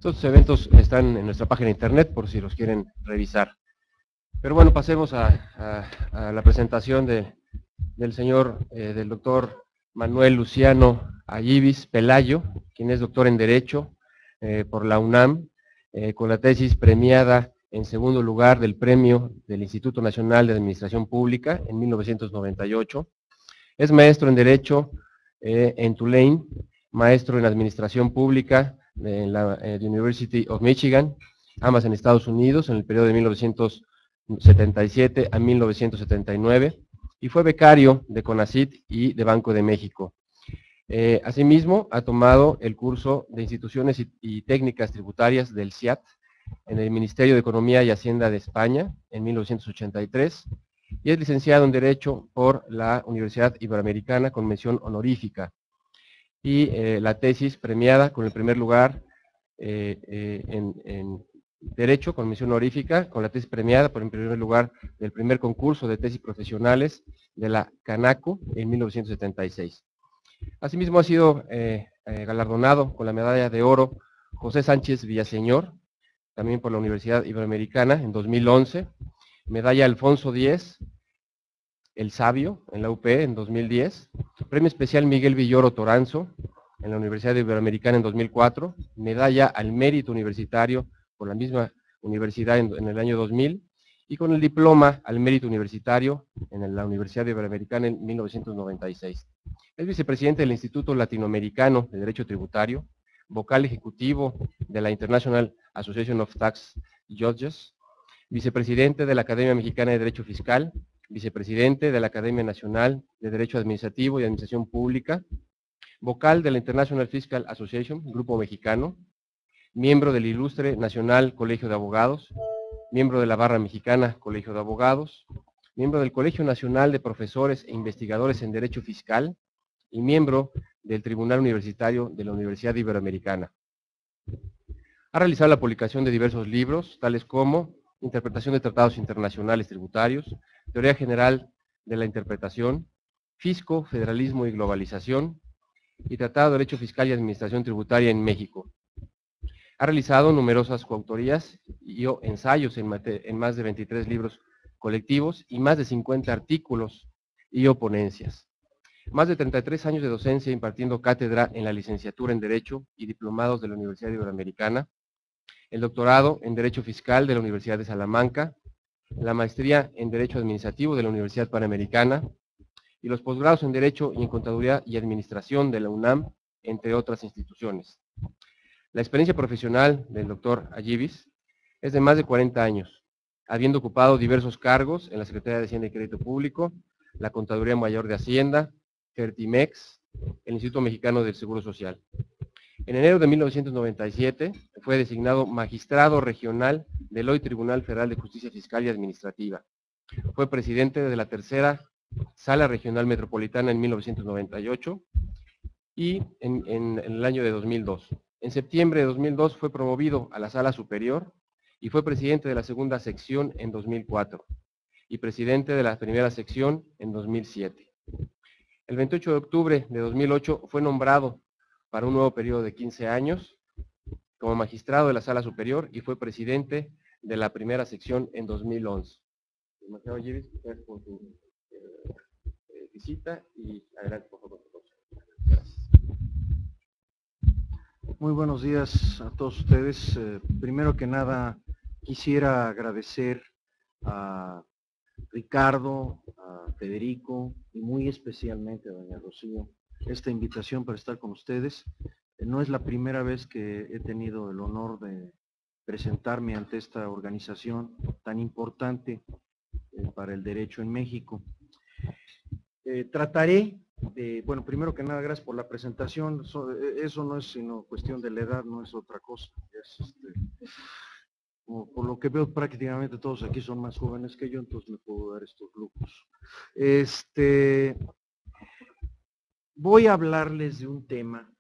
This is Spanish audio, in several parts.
Estos eventos están en nuestra página de internet por si los quieren revisar. Pero bueno, pasemos a la presentación del doctor Manuel Luciano Ayibis Pelayo, quien es doctor en Derecho por la UNAM, con la tesis premiada en segundo lugar del premio del Instituto Nacional de Administración Pública en 1998. Es maestro en Derecho en Tulane, maestro en Administración Pública en la University of Michigan, ambas en Estados Unidos, en el periodo de 1977 a 1979, y fue becario de CONACYT y de Banco de México. Asimismo, ha tomado el curso de Instituciones y Técnicas Tributarias del CIAT en el Ministerio de Economía y Hacienda de España en 1983, y es licenciado en Derecho por la Universidad Iberoamericana con mención honorífica, y la tesis premiada con el primer lugar en Derecho con mención honorífica, con la tesis premiada por el primer lugar del primer concurso de tesis profesionales de la Canaco en 1976. Asimismo ha sido galardonado con la medalla de oro José Sánchez Villaseñor, también por la Universidad Iberoamericana en 2011, medalla Alfonso X, el Sabio, en la UP en 2010, premio especial Miguel Villoro Toranzo, en la Universidad Iberoamericana en 2004, medalla al mérito universitario por la misma universidad en el año 2000, y con el diploma al mérito universitario en la Universidad Iberoamericana en 1996. Es vicepresidente del Instituto Latinoamericano de Derecho Tributario, vocal ejecutivo de la International Association of Tax Judges, vicepresidente de la Academia Mexicana de Derecho Fiscal, vicepresidente de la Academia Nacional de Derecho Administrativo y Administración Pública, vocal de la International Fiscal Association, Grupo Mexicano, miembro del Ilustre Nacional Colegio de Abogados, miembro de la Barra Mexicana Colegio de Abogados, miembro del Colegio Nacional de Profesores e Investigadores en Derecho Fiscal y miembro del Tribunal Universitario de la Universidad Iberoamericana. Ha realizado la publicación de diversos libros, tales como Interpretación de Tratados Internacionales Tributarios, Teoría General de la Interpretación, Fisco, Federalismo y Globalización, y Tratado de Derecho Fiscal y Administración Tributaria en México. Ha realizado numerosas coautorías y ensayos en más de 23 libros colectivos y más de 50 artículos y ponencias. Más de 33 años de docencia impartiendo cátedra en la licenciatura en Derecho y diplomados de la Universidad Iberoamericana, el doctorado en Derecho Fiscal de la Universidad de Salamanca, la maestría en Derecho Administrativo de la Universidad Panamericana y los posgrados en Derecho y en Contaduría y Administración de la UNAM, entre otras instituciones. La experiencia profesional del doctor Ayibis es de más de 40 años, habiendo ocupado diversos cargos en la Secretaría de Hacienda y Crédito Público, la Contaduría Mayor de Hacienda, Fertimex, el Instituto Mexicano del Seguro Social. En enero de 1997 fue designado magistrado regional del hoy Tribunal Federal de Justicia Fiscal y Administrativa. Fue presidente de la tercera Sala Regional Metropolitana en 1998 y en el año de 2002. En septiembre de 2002 fue promovido a la Sala Superior y fue presidente de la segunda sección en 2004 y presidente de la primera sección en 2007. El 28 de octubre de 2008 fue nombrado para un nuevo periodo de 15 años como magistrado de la Sala Superior y fue presidente de la primera sección en 2011. Magistrado Ayibis, gracias por tu visita y adelante por favor. Gracias. Muy buenos días a todos ustedes. Primero que nada, quisiera agradecer a Ricardo, a Federico y muy especialmente a doña Rocío esta invitación para estar con ustedes. No es la primera vez que he tenido el honor de presentarme ante esta organización tan importante para el derecho en México. Trataré de, bueno, primero que nada, gracias por la presentación. Eso no es sino cuestión de la edad, no es otra cosa. Es, por lo que veo, prácticamente todos aquí son más jóvenes que yo, entonces me puedo dar estos lujos. Voy a hablarles de un tema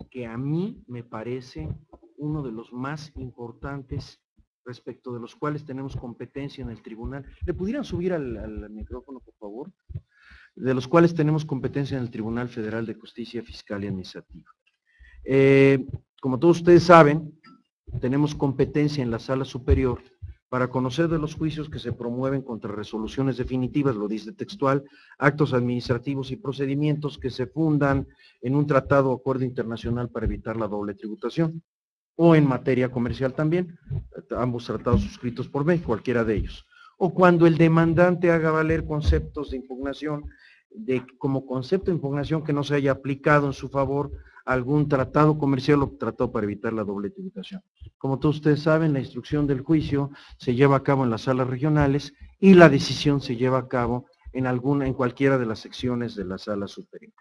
que a mí me parece uno de los más importantes respecto de los cuales tenemos competencia en el tribunal. ¿Le pudieran subir al micrófono, por favor? De los cuales tenemos competencia en el Tribunal Federal de Justicia Fiscal y Administrativa. Como todos ustedes saben, tenemos competencia en la sala superior para conocer de los juicios que se promueven contra resoluciones definitivas, lo dice textual, actos administrativos y procedimientos que se fundan en un tratado o acuerdo internacional para evitar la doble tributación, o en materia comercial también, ambos tratados suscritos por México, cualquiera de ellos. O cuando el demandante haga valer conceptos de impugnación, como concepto de impugnación que no se haya aplicado en su favor algún tratado comercial o tratado para evitar la doble tributación. Como todos ustedes saben, la instrucción del juicio se lleva a cabo en las salas regionales y la decisión se lleva a cabo en cualquiera de las secciones de la sala superior.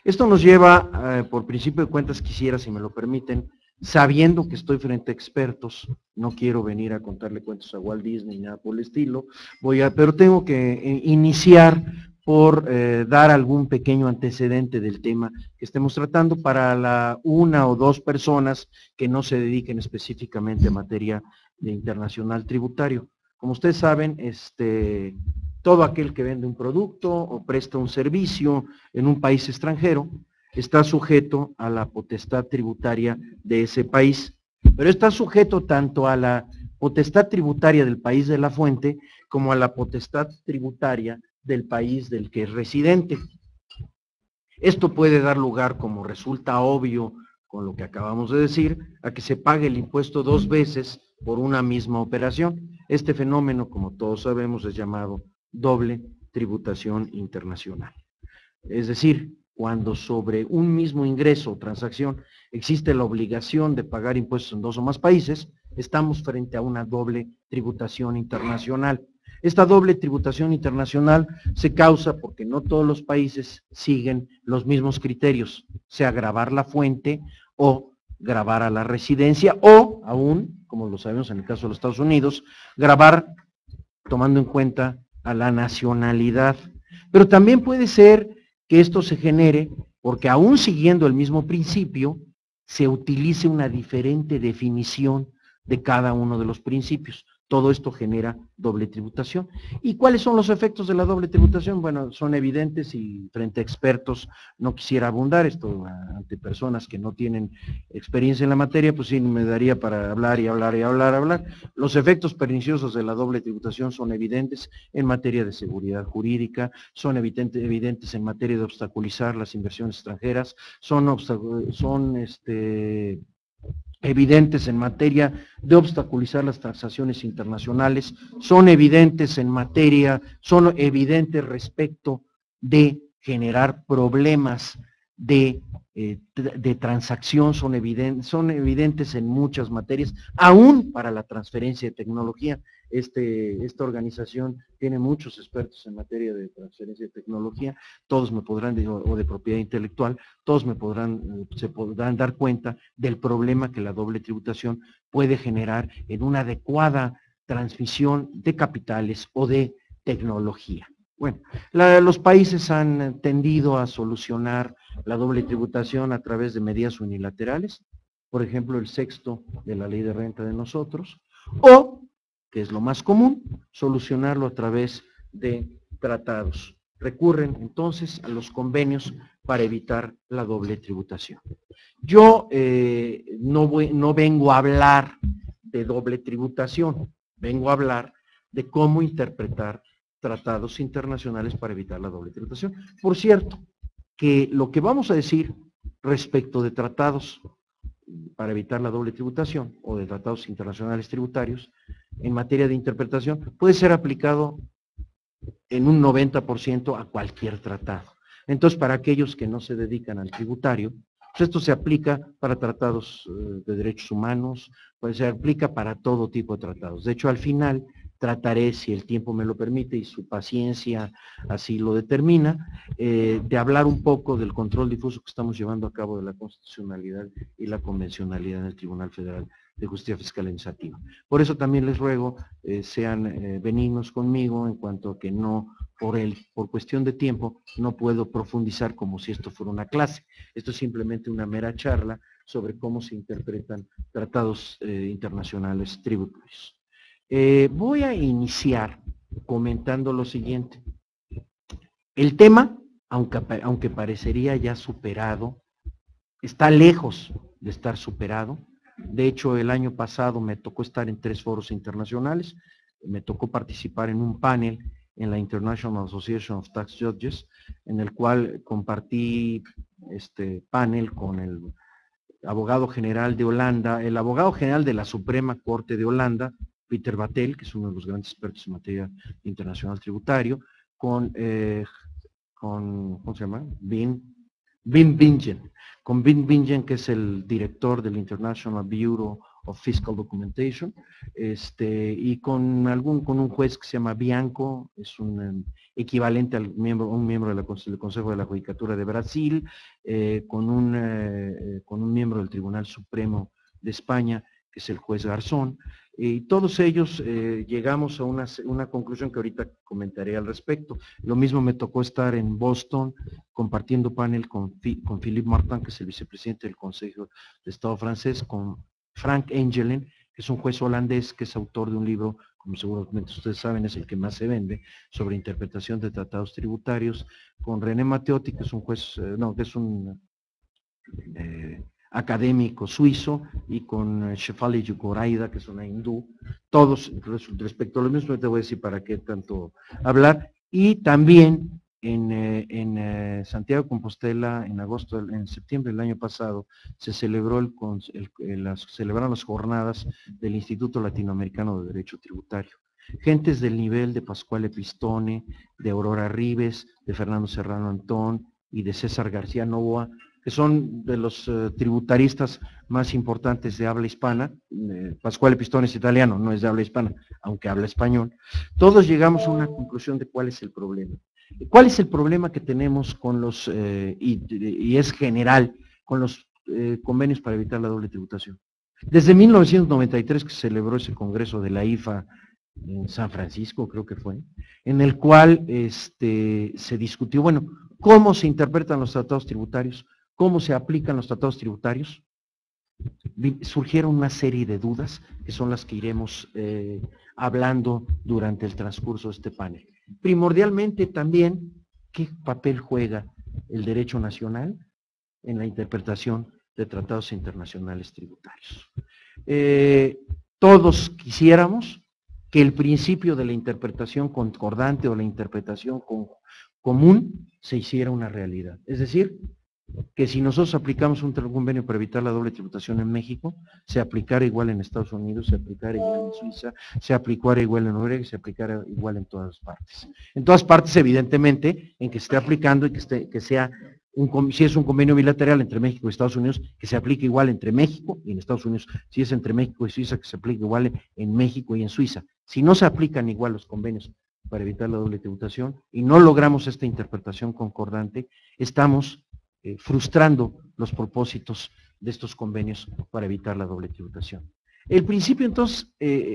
Esto nos lleva, por principio de cuentas, quisiera, si me lo permiten, sabiendo que estoy frente a expertos, no quiero venir a contarle cuentos a Walt Disney ni nada por el estilo, pero tengo que iniciar por dar algún pequeño antecedente del tema que estemos tratando para una o dos personas que no se dediquen específicamente a materia de internacional tributario. Como ustedes saben, todo aquel que vende un producto o presta un servicio en un país extranjero está sujeto a la potestad tributaria de ese país, pero está sujeto tanto a la potestad tributaria del país de la fuente como a la potestad tributaria del país del que es residente. Esto puede dar lugar, como resulta obvio con lo que acabamos de decir, a que se pague el impuesto dos veces por una misma operación. Este fenómeno, como todos sabemos, es llamado doble tributación internacional. Es decir, cuando sobre un mismo ingreso o transacción existe la obligación de pagar impuestos en dos o más países, estamos frente a una doble tributación internacional. Esta doble tributación internacional se causa porque no todos los países siguen los mismos criterios, sea gravar la fuente o gravar a la residencia o aún, como lo sabemos en el caso de los Estados Unidos, gravar tomando en cuenta a la nacionalidad. Pero también puede ser que esto se genere porque aún siguiendo el mismo principio, se utilice una diferente definición de cada uno de los principios. Todo esto genera doble tributación. ¿Y cuáles son los efectos de la doble tributación? Bueno, son evidentes y frente a expertos no quisiera abundar, esto ante personas que no tienen experiencia en la materia, pues sí me daría para hablar y hablar y hablar y hablar. Los efectos perniciosos de la doble tributación son evidentes en materia de seguridad jurídica, son evidentes en materia de obstaculizar las inversiones extranjeras, son evidentes en materia de obstaculizar las transacciones internacionales, son evidentes respecto de generar problemas de transacción, son evidentes en muchas materias, aún para la transferencia de tecnología. Esta organización tiene muchos expertos en materia de transferencia de tecnología, todos me podrán, o de propiedad intelectual, todos se podrán dar cuenta del problema que la doble tributación puede generar en una adecuada transmisión de capitales o de tecnología. Bueno, los países han tendido a solucionar la doble tributación a través de medidas unilaterales, por ejemplo, el sexto de la ley de renta de nosotros, o, que es lo más común, solucionarlo a través de tratados. Recurren entonces a los convenios para evitar la doble tributación. Yo no vengo a hablar de doble tributación, vengo a hablar de cómo interpretar tratados internacionales para evitar la doble tributación. Por cierto, que lo que vamos a decir respecto de tratados para evitar la doble tributación o de tratados internacionales tributarios en materia de interpretación puede ser aplicado en un 90% a cualquier tratado. Entonces, para aquellos que no se dedican al tributario, pues esto se aplica para tratados de derechos humanos, pues se aplica para todo tipo de tratados. De hecho, al final trataré, si el tiempo me lo permite y su paciencia así lo determina, de hablar un poco del control difuso que estamos llevando a cabo de la constitucionalidad y la convencionalidad en el Tribunal Federal de Justicia Fiscal Administrativa. Por eso también les ruego sean benignos conmigo en cuanto a que no, por cuestión de tiempo, no puedo profundizar como si esto fuera una clase. Esto es simplemente una mera charla sobre cómo se interpretan tratados internacionales tributarios. Voy a iniciar comentando lo siguiente. El tema, aunque parecería ya superado, está lejos de estar superado, De hecho, el año pasado me tocó estar en 3 foros internacionales, me tocó participar en un panel en la International Association of Tax Judges, en el cual compartí este panel con el abogado general de Holanda, el abogado general de la Suprema Corte de Holanda, Peter Batel, que es uno de los grandes expertos en materia internacional tributario, con ¿cómo se llama? Wim Bingen, con Wim Bingen, que es el director del International Bureau of Fiscal Documentation, y con un juez que se llama Bianco, es un equivalente al un miembro del Consejo de la Judicatura de Brasil, con un miembro del Tribunal Supremo de España, que es el juez Garzón, y todos ellos llegamos a una conclusión que ahorita comentaré al respecto. Lo mismo me tocó estar en Boston compartiendo panel con Philippe Martin, que es el vicepresidente del Consejo de Estado francés, con Frank Engelen, que es un juez holandés que es autor de un libro, como seguramente ustedes saben, es el que más se vende, sobre interpretación de tratados tributarios, con René Matteotti, que es un juez, que es un académico suizo, y con Shefali Yukoraida, que es una hindú, todos respecto a lo mismo, te voy a decir para qué tanto hablar, y también en Santiago de Compostela, en septiembre del año pasado, se celebró celebraron las jornadas del Instituto Latinoamericano de Derecho Tributario. Gentes del nivel de Pascual Pistone, de Aurora Rives, de Fernando Serrano Antón y de César García Novoa, que son de los tributaristas más importantes de habla hispana. Pascual Pistone es italiano, no es de habla hispana, aunque habla español. Todos llegamos a una conclusión de cuál es el problema. ¿Cuál es el problema que tenemos con los, y es general, con los convenios para evitar la doble tributación? Desde 1993 que se celebró ese congreso de la IFA en San Francisco, creo que fue, en el cual se discutió, bueno, cómo se interpretan los tratados tributarios, cómo se aplican los tratados tributarios. Surgieron una serie de dudas que son las que iremos hablando durante el transcurso de este panel. Primordialmente también, ¿qué papel juega el derecho nacional en la interpretación de tratados internacionales tributarios? Todos quisiéramos que el principio de la interpretación concordante o la interpretación común se hiciera una realidad. Es decir, que si nosotros aplicamos un convenio para evitar la doble tributación en México, se aplicara igual en Estados Unidos, se aplicara igual en Suiza, se aplicara igual en Noruega, se aplicara igual en todas partes. En todas partes, evidentemente, en que se esté aplicando y que sea, si es un convenio bilateral entre México y Estados Unidos, que se aplique igual entre México y en Estados Unidos. Si es entre México y Suiza, que se aplique igual en México y en Suiza. Si no se aplican igual los convenios para evitar la doble tributación y no logramos esta interpretación concordante, estamos frustrando los propósitos de estos convenios para evitar la doble tributación. El principio, entonces,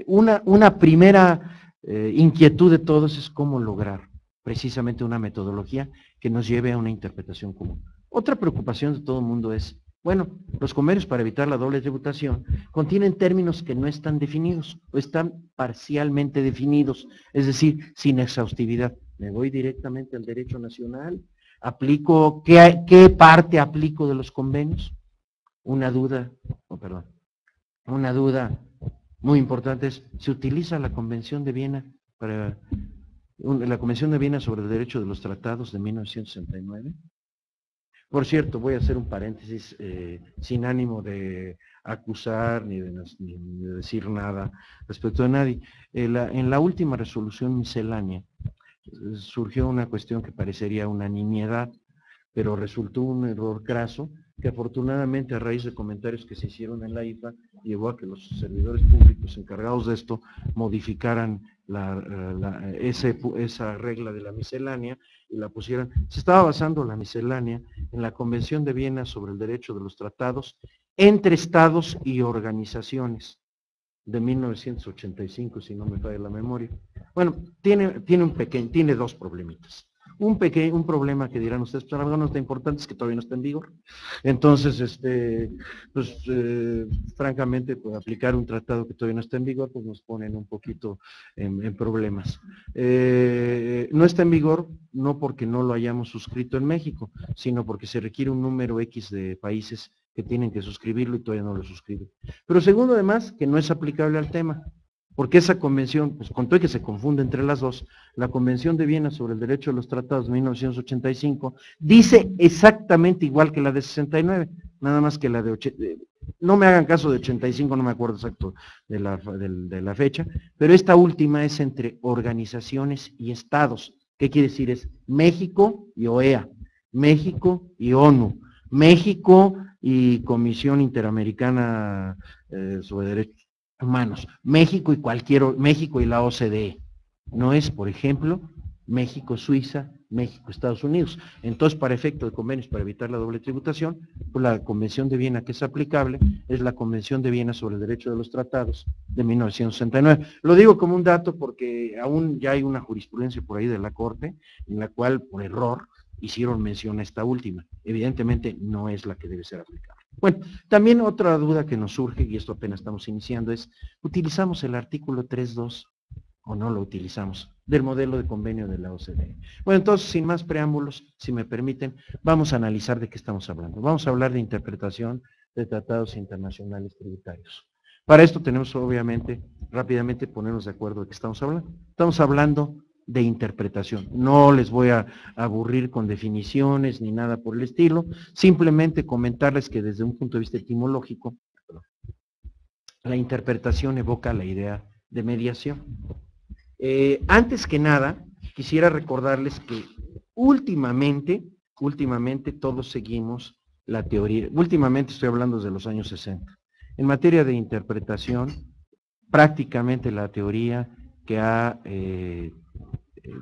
una primera inquietud de todos es cómo lograr precisamente una metodología que nos lleve a una interpretación común. Otra preocupación de todo el mundo es, bueno, los convenios para evitar la doble tributación contienen términos que no están definidos o están parcialmente definidos, es decir, sin exhaustividad. Me voy directamente al derecho nacional, aplico, ¿qué parte aplico de los convenios? Una duda muy importante es, ¿se utiliza la Convención de Viena la Convención de Viena sobre el Derecho de los Tratados de 1969? Por cierto, voy a hacer un paréntesis sin ánimo de acusar ni de decir nada respecto de nadie. En la última resolución miscelánea surgió una cuestión que parecería una nimiedad, pero resultó un error craso, que afortunadamente a raíz de comentarios que se hicieron en la IFA, llevó a que los servidores públicos encargados de esto modificaran esa regla de la miscelánea y la pusieran. Se estaba basando la miscelánea en la Convención de Viena sobre el Derecho de los Tratados entre Estados y organizaciones de 1985, si no me falla la memoria. Bueno, tiene dos problemitas. Un problema que dirán ustedes, pero algo no está importante, es que todavía no está en vigor. Entonces, francamente, pues, aplicar un tratado que todavía no está en vigor, pues nos ponen un poquito en problemas. No está en vigor, no porque no lo hayamos suscrito en México, sino porque se requiere un número X de países que tienen que suscribirlo y todavía no lo suscriben. Pero segundo, además, que no es aplicable al tema, porque esa convención, pues con todo y que se confunde entre las dos, la Convención de Viena sobre el Derecho de los Tratados de 1985 dice exactamente igual que la de 69, nada más que la de no me hagan caso de 85, no me acuerdo exacto de la fecha, pero esta última es entre organizaciones y estados. ¿Qué quiere decir? Es México y OEA, México y ONU, México y Comisión Interamericana sobre Derechos Humanos, México y la OCDE. No es, por ejemplo, México, Suiza, México, Estados Unidos. Entonces, para efecto de convenios para evitar la doble tributación, pues la Convención de Viena que es aplicable es la Convención de Viena sobre el Derecho de los Tratados de 1969. Lo digo como un dato porque aún ya hay una jurisprudencia por ahí de la Corte en la cual, por error, hicieron mención a esta última. Evidentemente no es la que debe ser aplicable. Bueno, también otra duda que nos surge, y esto apenas estamos iniciando, es, ¿utilizamos el artículo 3.2 o no lo utilizamos del modelo de convenio de la OCDE? Bueno, entonces, sin más preámbulos, si me permiten, vamos a analizar de qué estamos hablando. Vamos a hablar de interpretación de tratados internacionales tributarios. Para esto tenemos, obviamente, rápidamente ponernos de acuerdo de qué estamos hablando. Estamos hablando de interpretación. No les voy a aburrir con definiciones ni nada por el estilo, simplemente comentarles que desde un punto de vista etimológico, la interpretación evoca la idea de mediación. Antes que nada, quisiera recordarles que últimamente todos seguimos la teoría, últimamente estoy hablando desde los años 60. En materia de interpretación, prácticamente la teoría que ha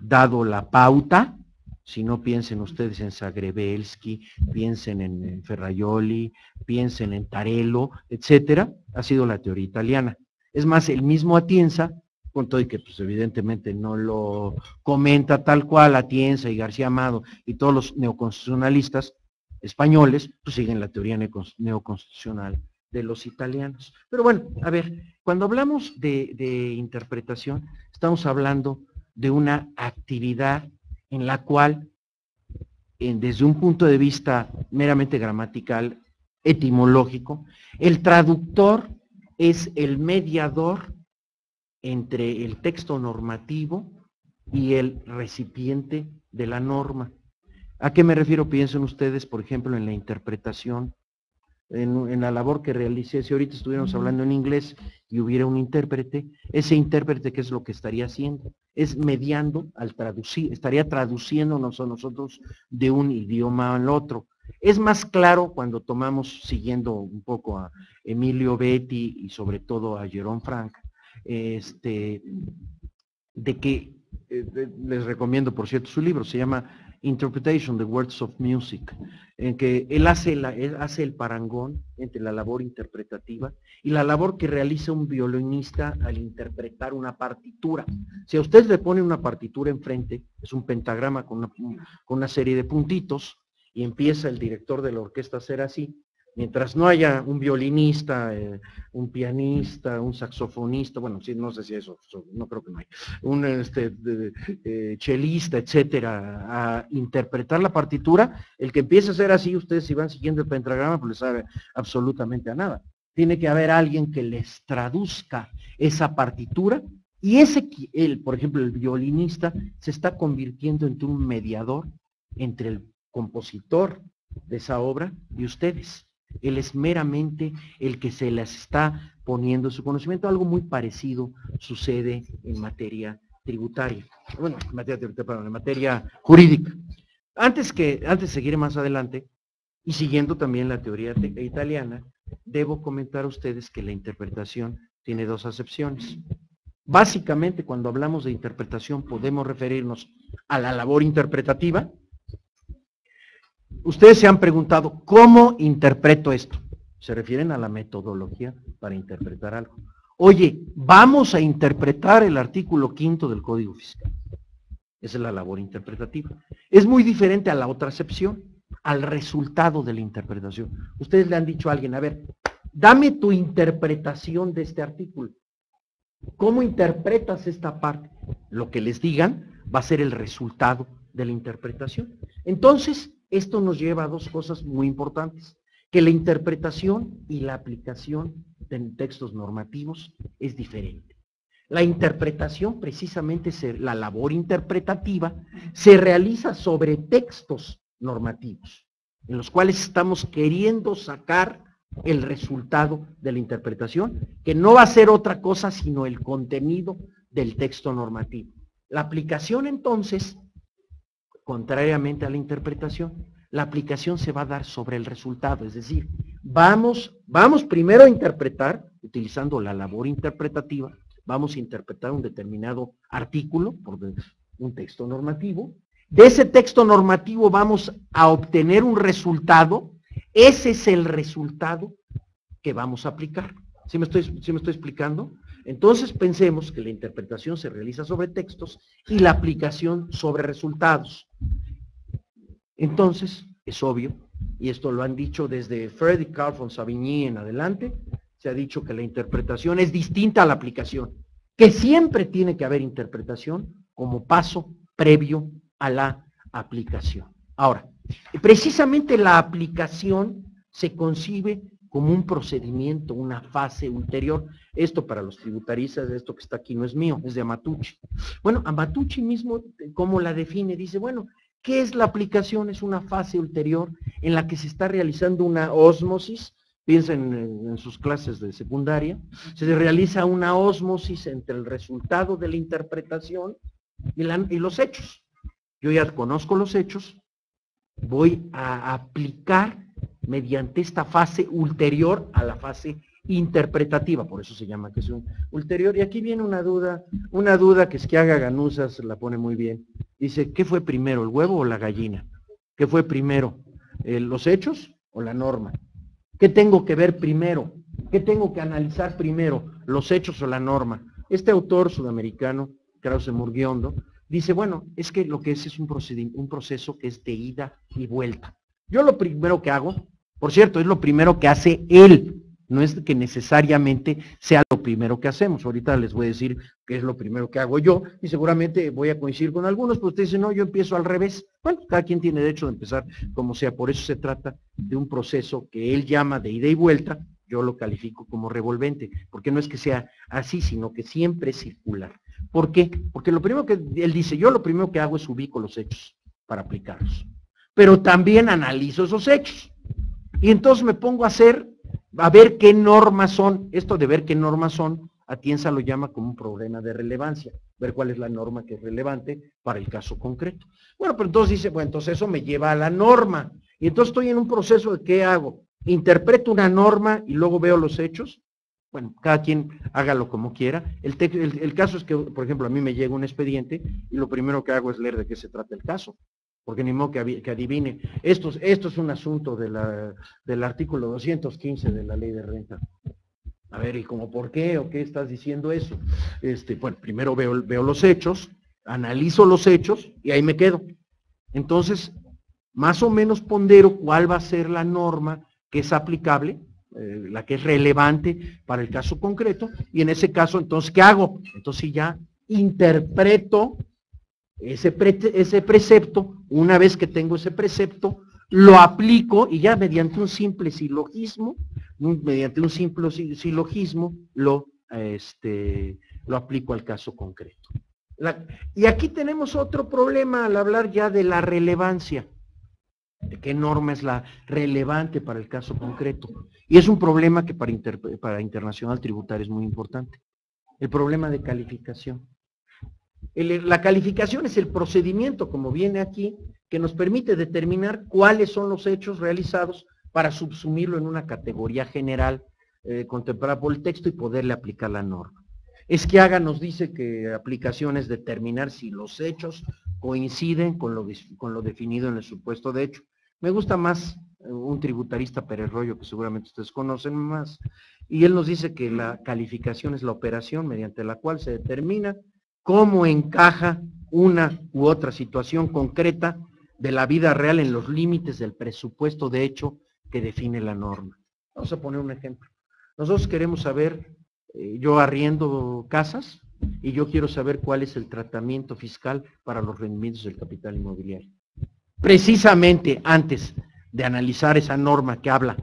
dado la pauta, si no piensen ustedes en Zagrebelsky, piensen en Ferraioli, piensen en Tarello, etcétera, ha sido la teoría italiana. Es más, el mismo Atienza, con todo y que pues evidentemente no lo comenta tal cual Atienza y García Amado y todos los neoconstitucionalistas españoles, pues siguen la teoría neoconstitucional de los italianos. Pero bueno, a ver, cuando hablamos de interpretación, estamos hablando de una actividad en la cual, desde un punto de vista meramente gramatical, etimológico, el traductor es el mediador entre el texto normativo y el recipiente de la norma. ¿A qué me refiero? Piensen ustedes, por ejemplo, en la interpretación, en la labor que realicé. Si ahorita estuviéramos hablando en inglés y hubiera un intérprete, ese intérprete, ¿qué es lo que estaría haciendo? Es mediando al traducir, estaría traduciéndonos a nosotros de un idioma al otro. Es más claro cuando tomamos, siguiendo un poco a Emilio Betti y sobre todo a Jerome Frank, de que, les recomiendo por cierto su libro, se llama Interpretation, the Words of Music, en que él hace el parangón entre la labor interpretativa y la labor que realiza un violinista al interpretar una partitura. Si a usted le pone una partitura enfrente, es un pentagrama con una serie de puntitos, y empieza el director de la orquesta a hacer así, mientras no haya un violinista, un pianista, un saxofonista, bueno, sí, no sé si eso, no creo que no hay, un chelista, etcétera, a interpretar la partitura, el que empiece a hacer así, ustedes si van siguiendo el pentagrama, pues les sabe absolutamente a nada. Tiene que haber alguien que les traduzca esa partitura, y por ejemplo, el violinista se está convirtiendo en un mediador entre el compositor de esa obra y ustedes. Él es meramente el que se les está poniendo su conocimiento. Algo muy parecido sucede en materia tributaria. Bueno, en materia jurídica. Antes de seguir más adelante, y siguiendo también la teoría italiana, debo comentar a ustedes que la interpretación tiene dos acepciones. Básicamente, cuando hablamos de interpretación, podemos referirnos a la labor interpretativa. Ustedes se han preguntado, ¿cómo interpreto esto? Se refieren a la metodología para interpretar algo. Oye, vamos a interpretar el artículo 5 del Código Fiscal. Esa es la labor interpretativa. Es muy diferente a la otra acepción, al resultado de la interpretación. Ustedes le han dicho a alguien, a ver, dame tu interpretación de este artículo. ¿Cómo interpretas esta parte? Lo que les digan va a ser el resultado de la interpretación. Entonces, esto nos lleva a dos cosas muy importantes. que la interpretación y la aplicación de textos normativos es diferente. La interpretación, precisamente la labor interpretativa, se realiza sobre textos normativos, en los cuales estamos queriendo sacar el resultado de la interpretación, que no va a ser otra cosa sino el contenido del texto normativo. La aplicación, entonces, contrariamente a la interpretación, la aplicación se va a dar sobre el resultado, es decir, vamos primero a interpretar, utilizando la labor interpretativa, vamos a interpretar un determinado artículo, por un texto normativo. De ese texto normativo vamos a obtener un resultado. Ese es el resultado que vamos a aplicar. ¿Sí me estoy explicando? Entonces pensemos que la interpretación se realiza sobre textos y la aplicación sobre resultados. Entonces, es obvio, y esto lo han dicho desde Fred y Carl von Savigny en adelante, se ha dicho que la interpretación es distinta a la aplicación, que siempre tiene que haber interpretación como paso previo a la aplicación. Ahora, precisamente la aplicación se concibe como un procedimiento, una fase ulterior. Esto para los tributaristas, esto que está aquí no es mío, es de Amatucci. Bueno, Amatucci mismo, ¿cómo la define? Dice, bueno, ¿qué es la aplicación? Es una fase ulterior en la que se está realizando una ósmosis. Piensen en sus clases de secundaria, se realiza una ósmosis entre el resultado de la interpretación y los hechos. Yo ya conozco los hechos, voy a aplicar mediante esta fase ulterior a la fase interpretativa, por eso se llama que es un ulterior. Y aquí viene una duda que es que haga Ganuzas la pone muy bien. Dice, ¿qué fue primero, el huevo o la gallina? ¿Qué fue primero, los hechos o la norma? ¿Qué tengo que ver primero? ¿Qué tengo que analizar primero? ¿Los hechos o la norma? Este autor sudamericano, Krause Murguiondo, dice, bueno, es que lo que es un proceso que es de ida y vuelta. Yo lo primero que hago, por cierto, es lo primero que hace él, no es que necesariamente sea lo primero que hacemos. Ahorita les voy a decir qué es lo primero que hago yo, y seguramente voy a coincidir con algunos, pero ustedes dicen, no, yo empiezo al revés. Bueno, cada quien tiene derecho de empezar como sea, por eso se trata de un proceso que él llama de ida y vuelta, yo lo califico como revolvente, porque no es que sea así, sino que siempre es circular. ¿Por qué? Porque lo primero que él dice, yo lo primero que hago es ubico los hechos para aplicarlos, pero también analizo esos hechos, y entonces me pongo a ver qué normas son. Esto de ver qué normas son, Atienza lo llama como un problema de relevancia, ver cuál es la norma que es relevante para el caso concreto. Bueno, pero entonces dice, bueno, entonces eso me lleva a la norma, y entonces estoy en un proceso de ¿qué hago? ¿Interpreto una norma y luego veo los hechos? Bueno, cada quien hágalo como quiera. El caso es que, por ejemplo, a mí me llega un expediente y lo primero que hago es leer de qué se trata el caso, porque ni modo que adivine. Esto es un asunto del artículo 215 de la ley de renta. A ver, ¿y cómo por qué o qué estás diciendo eso? Bueno, primero veo los hechos, analizo los hechos y ahí me quedo. Entonces, más o menos pondero cuál va a ser la norma que es aplicable, la que es relevante para el caso concreto, y en ese caso, entonces, ¿qué hago? Entonces ya interpreto ese precepto. Una vez que tengo ese precepto, lo aplico y ya mediante un simple silogismo, lo aplico al caso concreto. Y aquí tenemos otro problema al hablar ya de la relevancia. ¿De qué norma es la relevante para el caso concreto? Y es un problema que para internacional tributario es muy importante. El problema de calificación. La calificación es el procedimiento, como viene aquí, que nos permite determinar cuáles son los hechos realizados para subsumirlo en una categoría general contemplada por el texto y poderle aplicar la norma. Esquiaga nos dice que aplicación es determinar si los hechos coinciden con lo definido en el supuesto de hecho. Me gusta más un tributarista Pérez Royo, que seguramente ustedes conocen más, y él nos dice que la calificación es la operación mediante la cual se determina cómo encaja una u otra situación concreta de la vida real en los límites del presupuesto de hecho que define la norma. Vamos a poner un ejemplo. Nosotros queremos saber, yo arriendo casas y yo quiero saber cuál es el tratamiento fiscal para los rendimientos del capital inmobiliario. Precisamente antes de analizar esa norma que habla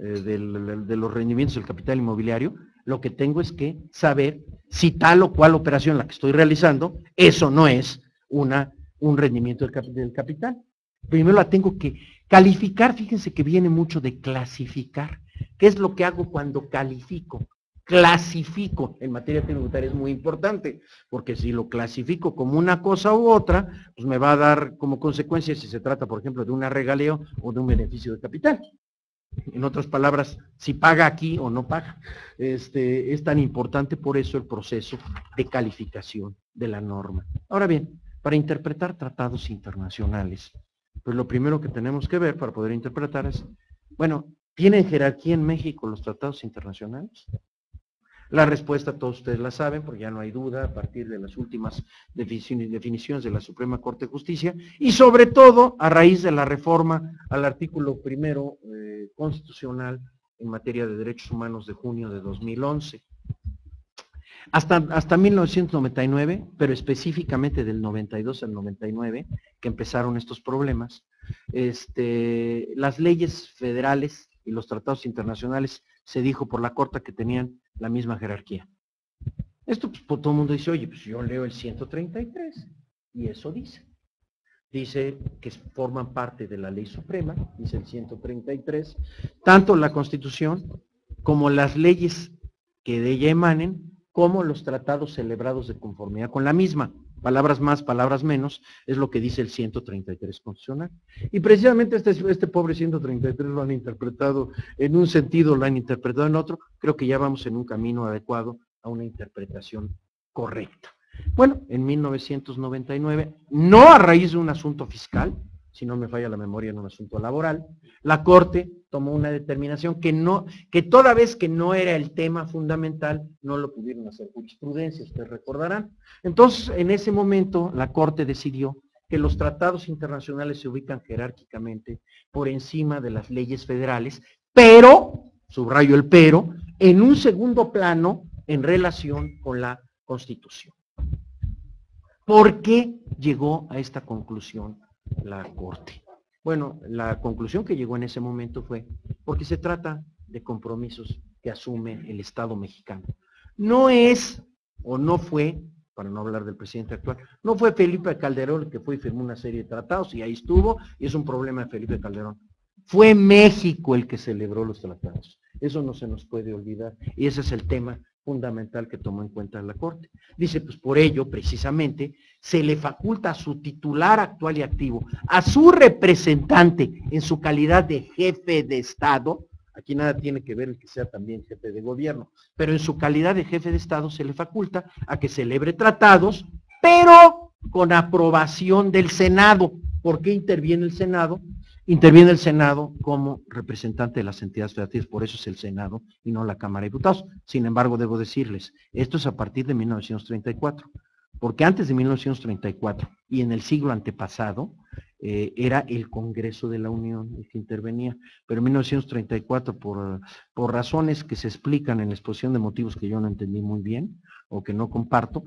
de los rendimientos del capital inmobiliario, lo que tengo es que saber si tal o cual operación la que estoy realizando, eso no es un rendimiento del capital. Primero la tengo que calificar, fíjense que viene mucho de clasificar. ¿Qué es lo que hago cuando califico? Clasifico en materia tributaria, es muy importante, porque si lo clasifico como una cosa u otra, pues me va a dar como consecuencia si se trata, por ejemplo, de un regaleo o de un beneficio de capital. En otras palabras, si paga aquí o no paga. Es tan importante por eso el proceso de calificación de la norma. Ahora bien, para interpretar tratados internacionales, pues lo primero que tenemos que ver para poder interpretar es, bueno, ¿tienen jerarquía en México los tratados internacionales? La respuesta todos ustedes la saben, porque ya no hay duda a partir de las últimas definiciones de la Suprema Corte de Justicia y sobre todo a raíz de la reforma al artículo primero constitucional en materia de derechos humanos de junio de 2011. Hasta 1999, pero específicamente del 92 al 99, que empezaron estos problemas, las leyes federales y los tratados internacionales se dijo por la Corte que tenían la misma jerarquía. Esto pues todo el mundo dice, oye, pues yo leo el 133 y eso dice. Dice que forman parte de la ley suprema, dice el 133, tanto la Constitución como las leyes que de ella emanen, como los tratados celebrados de conformidad con la misma. Palabras más, palabras menos, es lo que dice el 133 constitucional. Y precisamente este pobre 133 lo han interpretado en un sentido, lo han interpretado en otro. Creo que ya vamos en un camino adecuado a una interpretación correcta. Bueno, en 1999, no a raíz de un asunto fiscal, si no me falla la memoria, en un asunto laboral, la Corte tomó una determinación que toda vez que no era el tema fundamental, no lo pudieron hacer jurisprudencia, ustedes recordarán. Entonces, en ese momento, la Corte decidió que los tratados internacionales se ubican jerárquicamente por encima de las leyes federales, pero, subrayo el pero, en un segundo plano en relación con la Constitución. ¿Por qué llegó a esta conclusión la Corte? Bueno, la conclusión que llegó en ese momento fue porque se trata de compromisos que asume el Estado mexicano. No es, o no fue, para no hablar del presidente actual, no fue Felipe Calderón el que fue y firmó una serie de tratados y ahí estuvo, y es un problema de Felipe Calderón. Fue México el que celebró los tratados. Eso no se nos puede olvidar, y ese es el tema fundamental que tomó en cuenta la Corte. Dice, pues por ello, precisamente, se le faculta a su titular actual y activo, a su representante en su calidad de jefe de Estado, aquí nada tiene que ver el que sea también jefe de gobierno, pero en su calidad de jefe de Estado se le faculta a que celebre tratados, pero con aprobación del Senado. ¿Por qué interviene el Senado? Interviene el Senado como representante de las entidades federativas, por eso es el Senado y no la Cámara de Diputados. Sin embargo, debo decirles, esto es a partir de 1934, porque antes de 1934 y en el siglo antepasado, era el Congreso de la Unión el que intervenía, pero en 1934, por razones que se explican en la exposición de motivos que yo no entendí muy bien, o que no comparto,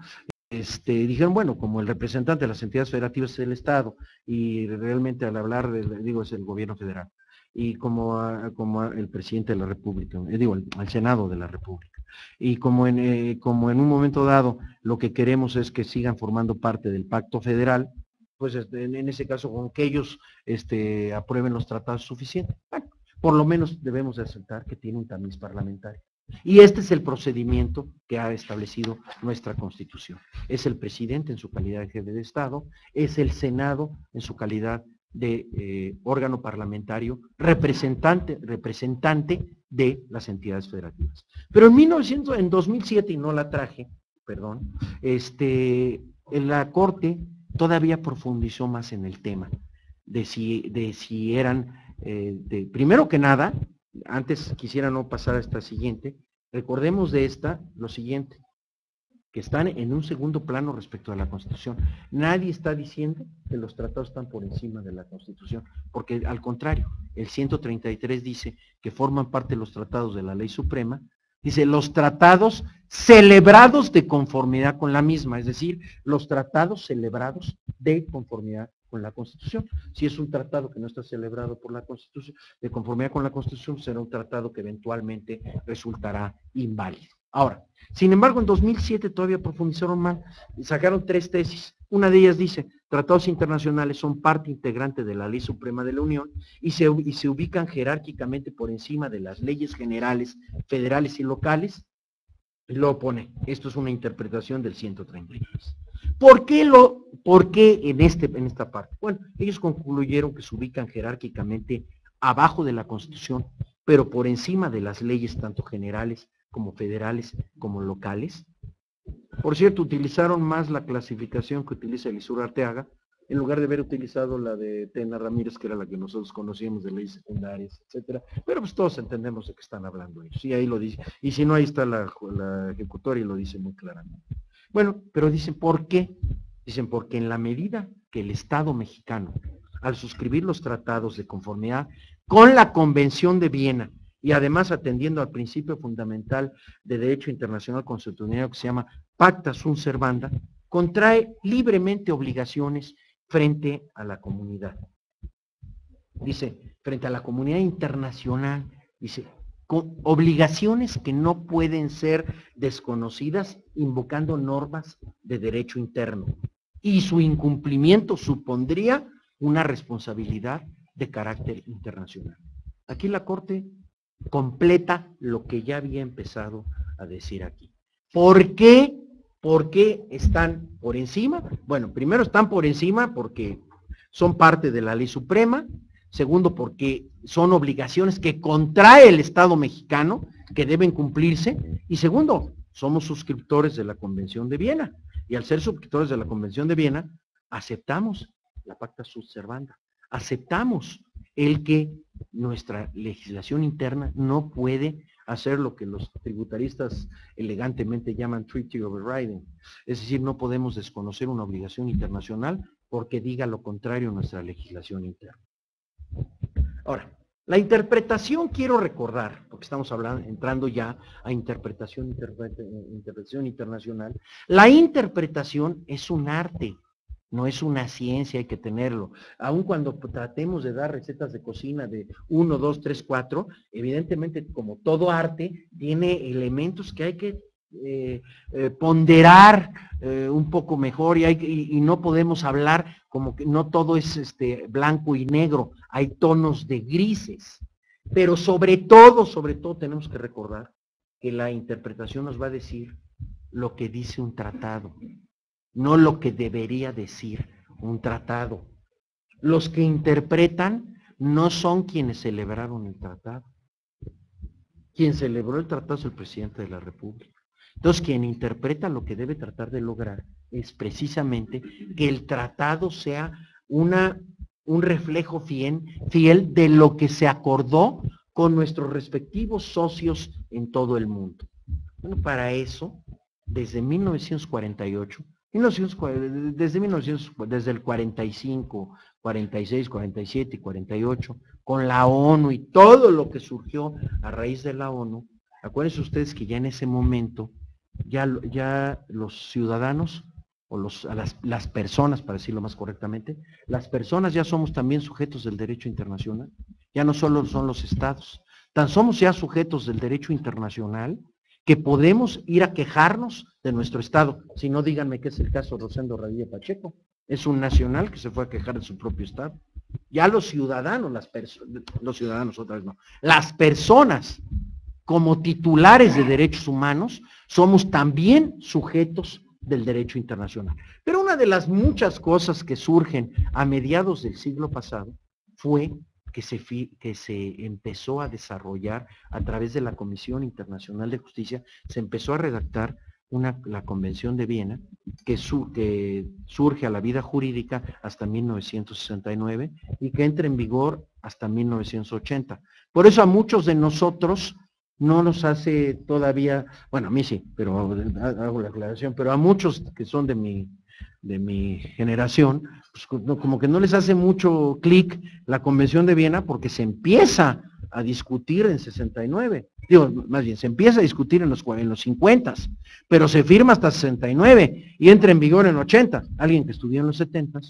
dijeron, bueno, como el representante de las entidades federativas es el Estado, y realmente al hablar, es el gobierno federal, y como el presidente de la República, el Senado de la República, y como en un momento dado lo que queremos es que sigan formando parte del pacto federal, pues en ese caso con que ellos aprueben los tratados suficientes, bueno, por lo menos debemos de aceptar que tiene un tamiz parlamentario. Y este es el procedimiento que ha establecido nuestra Constitución. Es el presidente en su calidad de jefe de Estado, es el Senado en su calidad de órgano parlamentario, representante de las entidades federativas. Pero en 2007, y no la traje, perdón, la Corte todavía profundizó más en el tema de si eran, primero que nada, antes quisiera no pasar a esta siguiente, recordemos de esta lo siguiente, que están en un segundo plano respecto a la Constitución. Nadie está diciendo que los tratados están por encima de la Constitución, porque al contrario, el 133 dice que forman parte de los tratados de la Ley Suprema, dice los tratados celebrados de conformidad con la misma, es decir, los tratados celebrados de conformidad con la Constitución. Si es un tratado que no está celebrado por la Constitución, de conformidad con la Constitución, será un tratado que eventualmente resultará inválido. Ahora, sin embargo, en 2007 todavía profundizaron más, sacaron 3 tesis. Una de ellas dice, tratados internacionales son parte integrante de la Ley Suprema de la Unión y se ubican jerárquicamente por encima de las leyes generales, federales y locales. Y luego pone, esto es una interpretación del 133. ¿Por qué en esta parte? Bueno, ellos concluyeron que se ubican jerárquicamente abajo de la Constitución, pero por encima de las leyes tanto generales como federales como locales. Por cierto, utilizaron más la clasificación que utiliza Elisur Arteaga, en lugar de haber utilizado la de Tena Ramírez, que era la que nosotros conocíamos de leyes secundarias, etcétera. Pero pues todos entendemos de qué están hablando ellos. Sí, ahí lo dice. Y si no, ahí está la ejecutoria y lo dice muy claramente. Bueno, pero dicen, ¿por qué? Dicen, porque en la medida que el Estado mexicano, al suscribir los tratados de conformidad con la Convención de Viena, y además atendiendo al principio fundamental de derecho internacional constitucional que se llama Pacta sunt servanda, contrae libremente obligaciones frente a la comunidad. Dice, frente a la comunidad internacional, dice, con obligaciones que no pueden ser desconocidas invocando normas de derecho interno. Y su incumplimiento supondría una responsabilidad de carácter internacional. Aquí la Corte completa lo que ya había empezado a decir aquí. ¿Por qué? ¿Por qué están por encima? Bueno, primero están por encima porque son parte de la ley suprema. Segundo, porque son obligaciones que contrae el Estado mexicano, que deben cumplirse. Y segundo, somos suscriptores de la Convención de Viena. Y al ser suscriptores de la Convención de Viena, aceptamos la Pacta sunt servanda. Aceptamos el que nuestra legislación interna no puede hacer lo que los tributaristas elegantemente llaman treaty overriding. Es decir, no podemos desconocer una obligación internacional porque diga lo contrario a nuestra legislación interna. Ahora, la interpretación, quiero recordar, porque estamos entrando ya a interpretación internacional, la interpretación es un arte, no es una ciencia, hay que tenerlo. Aun cuando tratemos de dar recetas de cocina de 1, 2, 3, 4, evidentemente, como todo arte, tiene elementos que hay que ponderar un poco mejor y no podemos hablar como que no todo es blanco y negro, hay tonos de grises. Pero sobre todo tenemos que recordar que la interpretación nos va a decir lo que dice un tratado, no lo que debería decir un tratado. Los que interpretan no son quienes celebraron el tratado. Quien celebró el tratado es el presidente de la República. Entonces, quien interpreta lo que debe tratar de lograr es precisamente que el tratado sea un reflejo fiel de lo que se acordó con nuestros respectivos socios en todo el mundo. Bueno, para eso, desde 1948, desde el 45, 46, 47 y 48, con la ONU y todo lo que surgió a raíz de la ONU, acuérdense ustedes que ya en ese momento, ya los ciudadanos, o las personas, para decirlo más correctamente, las personas ya somos también sujetos del derecho internacional, ya no solo son los estados, tan somos ya sujetos del derecho internacional que podemos ir a quejarnos de nuestro estado. Si no, díganme qué es el caso de Rosendo Radilla Pacheco, es un nacional que se fue a quejar de su propio estado. Ya los ciudadanos, las personas como titulares de derechos humanos, somos también sujetos del derecho internacional. Pero una de las muchas cosas que surgen a mediados del siglo pasado fue que se empezó a desarrollar a través de la Comisión Internacional de Justicia, se empezó a redactar la Convención de Viena, que surge a la vida jurídica hasta 1969 y que entra en vigor hasta 1980. Por eso a muchos de nosotros no nos hace todavía, bueno, a mí sí, pero hago la aclaración, pero a muchos que son de mi generación, pues como que no les hace mucho clic la Convención de Viena porque se empieza a discutir en 69, digo, más bien, se empieza a discutir en los 50, pero se firma hasta 69 y entra en vigor en 80. Alguien que estudió en los 70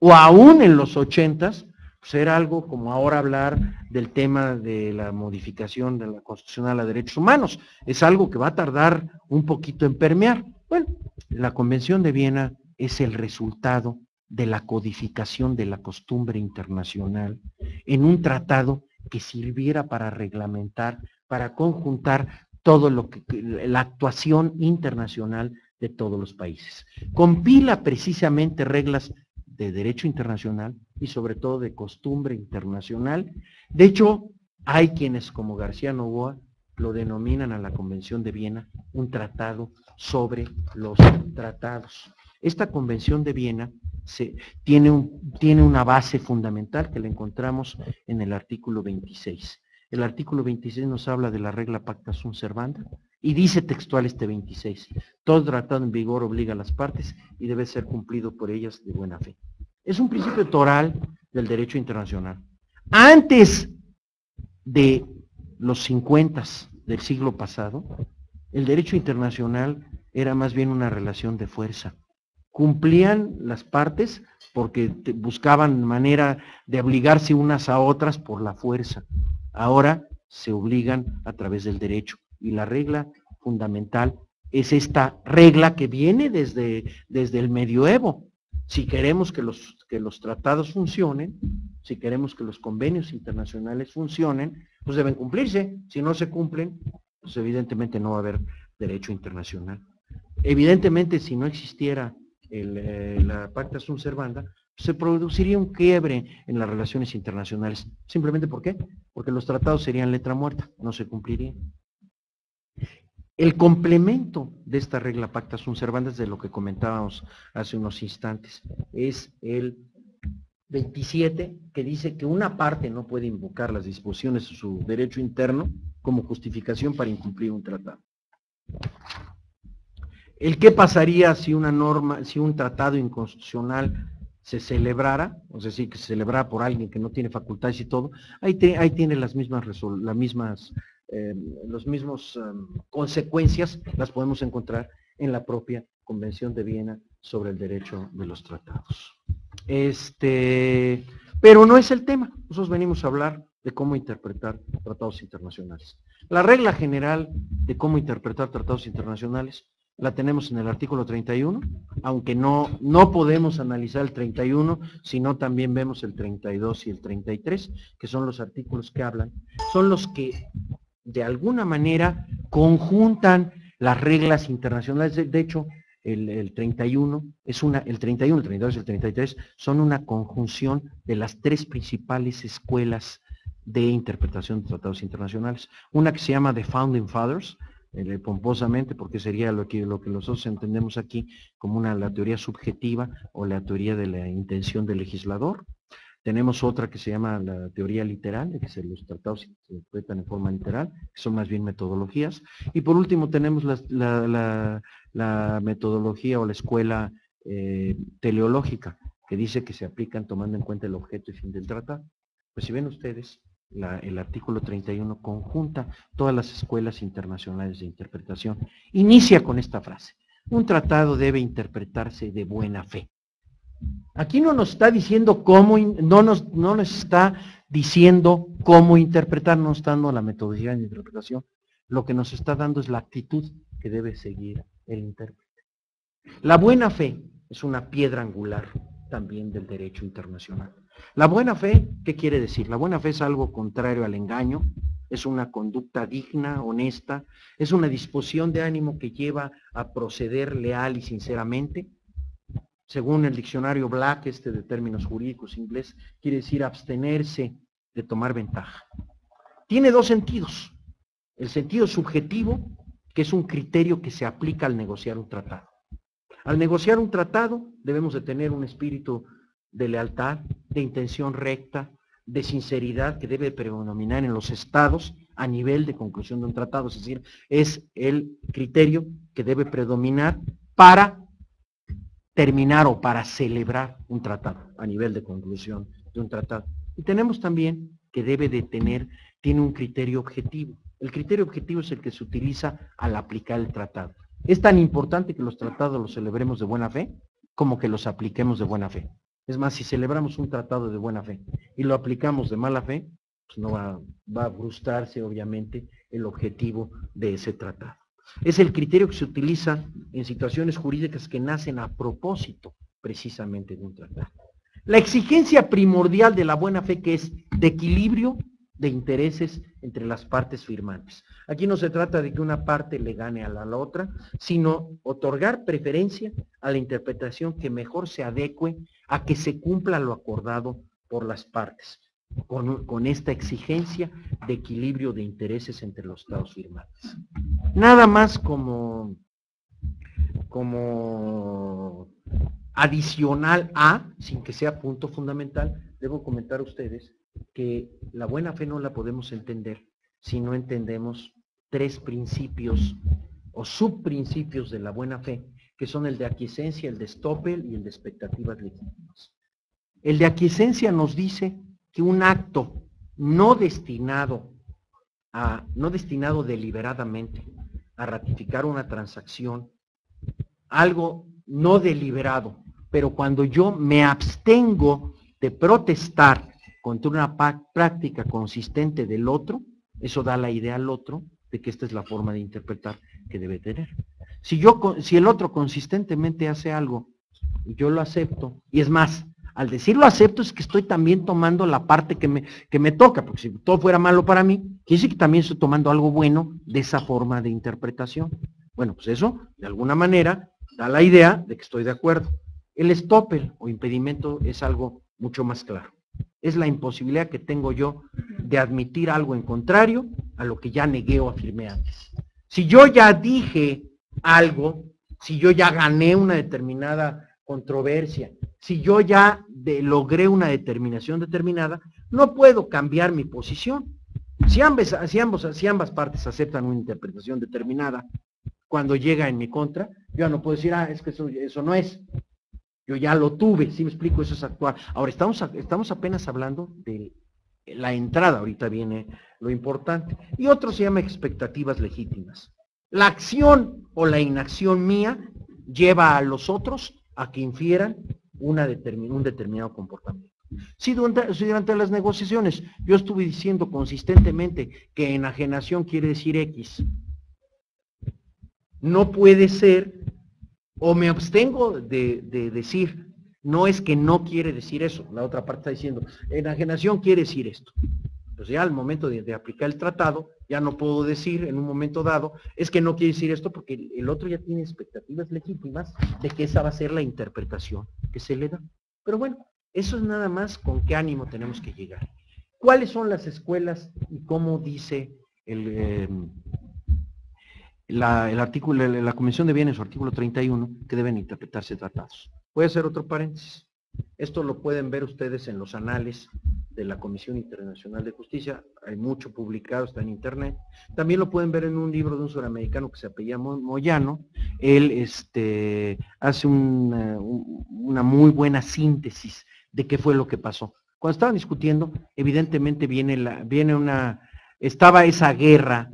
o aún en los 80s, pues era algo como ahora hablar del tema de la modificación de la Constitución a Derechos Humanos. Es algo que va a tardar un poquito en permear. Bueno, la Convención de Viena es el resultado de la codificación de la costumbre internacional en un tratado que sirviera para reglamentar, para conjuntar todo lo que la actuación internacional de todos los países. Compila precisamente reglas de derecho internacional y sobre todo de costumbre internacional. De hecho, hay quienes como García Novoa lo denominan a la Convención de Viena un tratado sobre los tratados. Esta Convención de Viena tiene una base fundamental que la encontramos en el artículo 26. El artículo 26 nos habla de la regla pacta sunt servanda y dice textual este 26, todo tratado en vigor obliga a las partes y debe ser cumplido por ellas de buena fe. Es un principio toral del derecho internacional. Antes de los 50 del siglo pasado, el derecho internacional era más bien una relación de fuerza. Cumplían las partes porque buscaban manera de obligarse unas a otras por la fuerza. Ahora se obligan a través del derecho. Y la regla fundamental es esta regla que viene desde el medioevo. Si queremos que los tratados funcionen, si queremos que los convenios internacionales funcionen, pues deben cumplirse. Si no se cumplen, pues evidentemente no va a haber derecho internacional. Evidentemente, si no existiera la pacta sunt servanda, se produciría un quiebre en las relaciones internacionales. ¿Simplemente por qué? Porque los tratados serían letra muerta, no se cumplirían. El complemento de esta regla pacta sunt servanda, de lo que comentábamos hace unos instantes, es el 27, que dice que una parte no puede invocar las disposiciones de su derecho interno como justificación para incumplir un tratado. El qué pasaría si una norma, si un tratado inconstitucional se celebrara, es decir, que se celebrara por alguien que no tiene facultades y todo, ahí tiene las mismas consecuencias, las podemos encontrar en la propia Convención de Viena sobre el derecho de los tratados. Pero no es el tema, nosotros venimos a hablar de cómo interpretar tratados internacionales. La regla general de cómo interpretar tratados internacionales la tenemos en el artículo 31, aunque no podemos analizar el 31, sino también vemos el 32 y el 33, que son los artículos que hablan, son los que de alguna manera conjuntan las reglas internacionales. De hecho, el 31 es el 31, el 32 y el 33 son una conjunción de las tres principales escuelas de interpretación de tratados internacionales. Una que se llama The Founding Fathers, pomposamente, porque sería lo que nosotros entendemos aquí como la teoría subjetiva o la teoría de la intención del legislador. Tenemos otra que se llama la teoría literal, que los tratados se interpretan en forma literal, que son más bien metodologías. Y por último tenemos la metodología o la escuela teleológica, que dice que se aplican tomando en cuenta el objeto y fin del tratado. Pues si ven ustedes, el artículo 31 conjunta todas las escuelas internacionales de interpretación. Inicia con esta frase: un tratado debe interpretarse de buena fe. Aquí no nos está diciendo cómo, no nos está diciendo cómo interpretar, no está dando la metodología de interpretación. Lo que nos está dando es la actitud que debe seguir el intérprete. La buena fe es una piedra angular también del derecho internacional. La buena fe, ¿qué quiere decir? La buena fe es algo contrario al engaño, es una conducta digna, honesta, es una disposición de ánimo que lleva a proceder leal y sinceramente. Según el diccionario Black, de términos jurídicos inglés, quiere decir abstenerse de tomar ventaja. Tiene dos sentidos. El sentido subjetivo, que es un criterio que se aplica al negociar un tratado. Al negociar un tratado debemos de tener un espíritu de lealtad, de intención recta, de sinceridad que debe predominar en los estados a nivel de conclusión de un tratado. Es decir, es el criterio que debe predominar para terminar o para celebrar un tratado a nivel de conclusión de un tratado. Y tenemos también que tiene un criterio objetivo. El criterio objetivo es el que se utiliza al aplicar el tratado. Es tan importante que los tratados los celebremos de buena fe como que los apliquemos de buena fe. Es más, si celebramos un tratado de buena fe y lo aplicamos de mala fe, pues no va a frustrarse obviamente el objetivo de ese tratado. Es el criterio que se utiliza en situaciones jurídicas que nacen a propósito precisamente de un tratado. La exigencia primordial de la buena fe, que es de equilibrio de intereses entre las partes firmantes. Aquí no se trata de que una parte le gane a la otra, sino otorgar preferencia a la interpretación que mejor se adecue a que se cumpla lo acordado por las partes, con esta exigencia de equilibrio de intereses entre los estados firmantes. Nada más como adicional a, sin que sea punto fundamental, debo comentar a ustedes que la buena fe no la podemos entender si no entendemos tres principios o subprincipios de la buena fe, que son el de aquiescencia, el de Stoppel y el de expectativas legítimas. El de aquiescencia nos dice que un acto no destinado deliberadamente a ratificar una transacción, algo no deliberado, pero cuando yo me abstengo de protestar contra una práctica consistente del otro, eso da la idea al otro de que esta es la forma de interpretar que debe tener. Si el otro consistentemente hace algo, yo lo acepto, y es más, al decirlo acepto es que estoy también tomando la parte que me toca, porque si todo fuera malo para mí, quiere decir que también estoy tomando algo bueno de esa forma de interpretación. Bueno, pues eso, de alguna manera, da la idea de que estoy de acuerdo. El Stoppel o impedimento es algo mucho más claro. Es la imposibilidad que tengo yo de admitir algo en contrario a lo que ya negué o afirmé antes. Si yo ya dije algo, si yo ya gané una determinada controversia, si yo ya logré una determinación determinada, no puedo cambiar mi posición. Si ambas partes aceptan una interpretación determinada, cuando llega en mi contra, yo no puedo decir, es que eso no es. Yo ya lo tuve, ¿sí me explico? Eso es actual. Ahora, estamos apenas hablando de la entrada, ahorita viene lo importante. Y otro se llama expectativas legítimas. La acción o la inacción mía lleva a los otros a que infieran un determinado comportamiento. Si durante las negociaciones yo estuve diciendo consistentemente que enajenación quiere decir X, no puede ser, o me abstengo de decir, no es que no quiere decir eso, la otra parte está diciendo, enajenación quiere decir esto. Entonces ya al momento de aplicar el tratado, ya no puedo decir en un momento dado, es que no quiere decir esto porque el otro ya tiene expectativas legítimas de que esa va a ser la interpretación que se le da. Pero bueno, eso es nada más con qué ánimo tenemos que llegar. ¿Cuáles son las escuelas y cómo dice la Convención de Bienes, su artículo 31, que deben interpretarse tratados? Voy a hacer otro paréntesis. Esto lo pueden ver ustedes en los anales de la Comisión Internacional de Justicia, hay mucho publicado, está en internet. También lo pueden ver en un libro de un sudamericano que se apellida Moyano. Él hace una muy buena síntesis de qué fue lo que pasó. Cuando estaban discutiendo, evidentemente estaba esa guerra,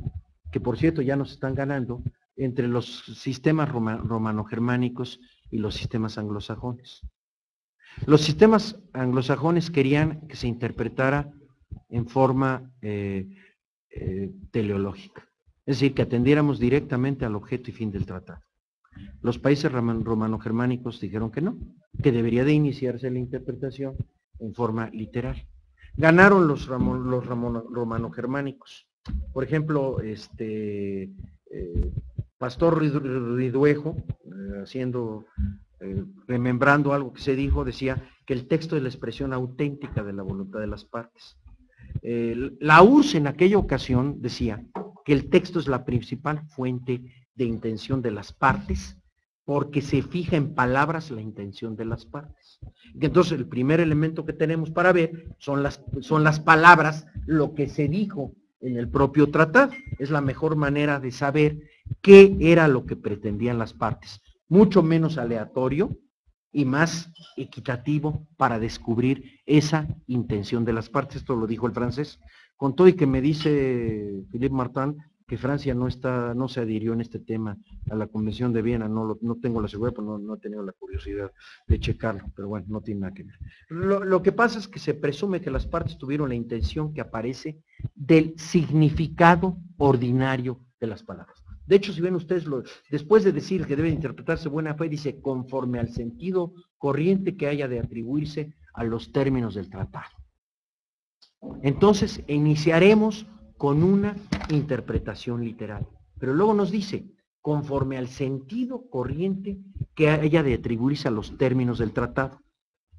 que por cierto ya nos están ganando, entre los sistemas romano-germánicos y los sistemas anglosajones. Los sistemas anglosajones querían que se interpretara en forma teleológica, es decir, que atendiéramos directamente al objeto y fin del tratado. Los países romano-germánicos dijeron que no, que debería de iniciarse la interpretación en forma literal. Ganaron los romano-germánicos. Por ejemplo, Pastor Riduejo, remembrando algo que se dijo, decía que el texto es la expresión auténtica de la voluntad de las partes. La URSS en aquella ocasión decía que el texto es la principal fuente de intención de las partes porque se fija en palabras la intención de las partes. Y entonces el primer elemento que tenemos para ver son las palabras, lo que se dijo en el propio tratado. Es la mejor manera de saber qué era lo que pretendían las partes. Mucho menos aleatorio y más equitativo para descubrir esa intención de las partes. Esto lo dijo el francés. Con todo y que me dice Philippe Martin que Francia no se adhirió en este tema a la Convención de Viena, no tengo la seguridad, pero no he tenido la curiosidad de checarlo, pero bueno, no tiene nada que ver. Lo que pasa es que se presume que las partes tuvieron la intención que aparece del significado ordinario de las palabras. De hecho, si ven ustedes, después de decir que debe interpretarse buena fe, dice conforme al sentido corriente que haya de atribuirse a los términos del tratado. Entonces, iniciaremos con una interpretación literal. Pero luego nos dice, conforme al sentido corriente que haya de atribuirse a los términos del tratado.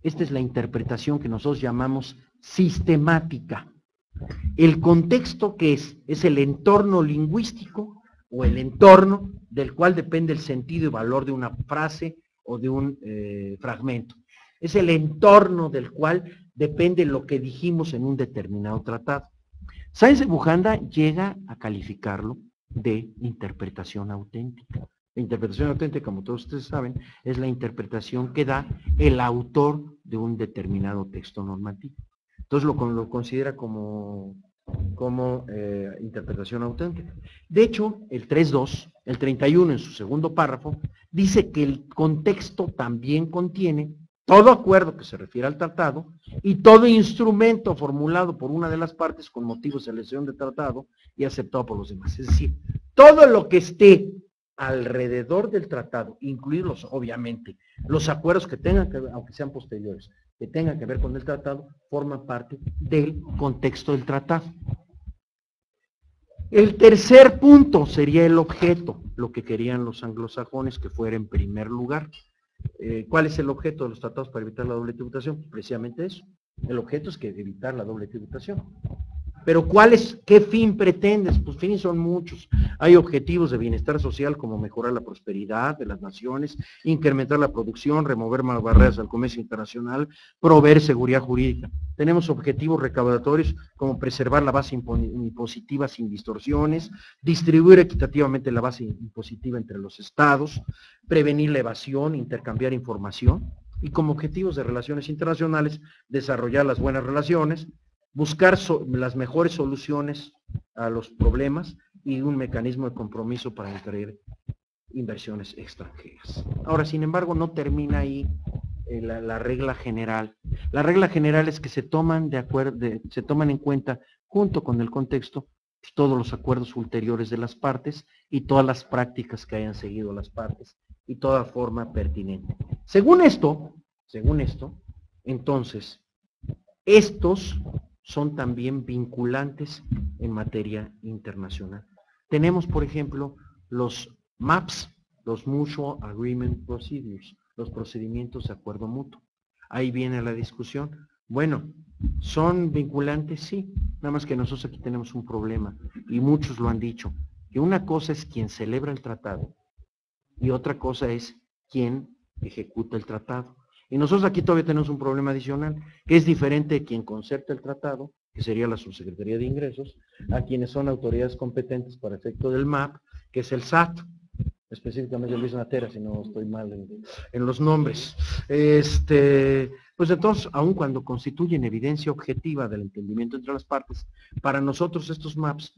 Esta es la interpretación que nosotros llamamos sistemática. El contexto que es el entorno lingüístico o el entorno del cual depende el sentido y valor de una frase o de un fragmento. Es el entorno del cual depende lo que dijimos en un determinado tratado. Sáenz de Bujanda llega a calificarlo de interpretación auténtica. La interpretación auténtica, como todos ustedes saben, es la interpretación que da el autor de un determinado texto normativo. Entonces lo considera como interpretación auténtica. De hecho, el 3.2, el 31 en su segundo párrafo, dice que el contexto también contiene todo acuerdo que se refiere al tratado y todo instrumento formulado por una de las partes con motivo de selección de tratado y aceptado por los demás. Es decir, todo lo que esté alrededor del tratado, incluidos obviamente los acuerdos que tengan que ver, aunque sean posteriores, que tengan que ver con el tratado, forma parte del contexto del tratado. El tercer punto sería el objeto, lo que querían los anglosajones que fuera en primer lugar. ¿Cuál es el objeto de los tratados para evitar la doble tributación? Precisamente eso. El objeto es que evitar la doble tributación. Pero ¿qué fin pretendes? Pues fines son muchos. Hay objetivos de bienestar social como mejorar la prosperidad de las naciones, incrementar la producción, remover más barreras al comercio internacional, proveer seguridad jurídica. Tenemos objetivos recaudatorios como preservar la base impositiva sin distorsiones, distribuir equitativamente la base impositiva entre los estados, prevenir la evasión, intercambiar información y como objetivos de relaciones internacionales, desarrollar las buenas relaciones, buscar las mejores soluciones a los problemas y un mecanismo de compromiso para atraer inversiones extranjeras. Ahora, sin embargo, no termina ahí la regla general. La regla general es que se toman en cuenta, junto con el contexto, todos los acuerdos ulteriores de las partes y todas las prácticas que hayan seguido las partes y toda forma pertinente. Según esto, entonces, estos son también vinculantes en materia internacional. Tenemos, por ejemplo, los MAPS, los Mutual Agreement Procedures, los procedimientos de acuerdo mutuo. Ahí viene la discusión. Bueno, ¿son vinculantes? Sí, nada más que nosotros aquí tenemos un problema, y muchos lo han dicho, que una cosa es quien celebra el tratado, y otra cosa es quien ejecuta el tratado. Y nosotros aquí todavía tenemos un problema adicional, que es diferente de quien concerta el tratado, que sería la Subsecretaría de Ingresos, a quienes son autoridades competentes para efecto del MAP, que es el SAT, específicamente Luis Natera, si no estoy mal en los nombres. Pues entonces, aun cuando constituyen evidencia objetiva del entendimiento entre las partes, para nosotros estos MAPs,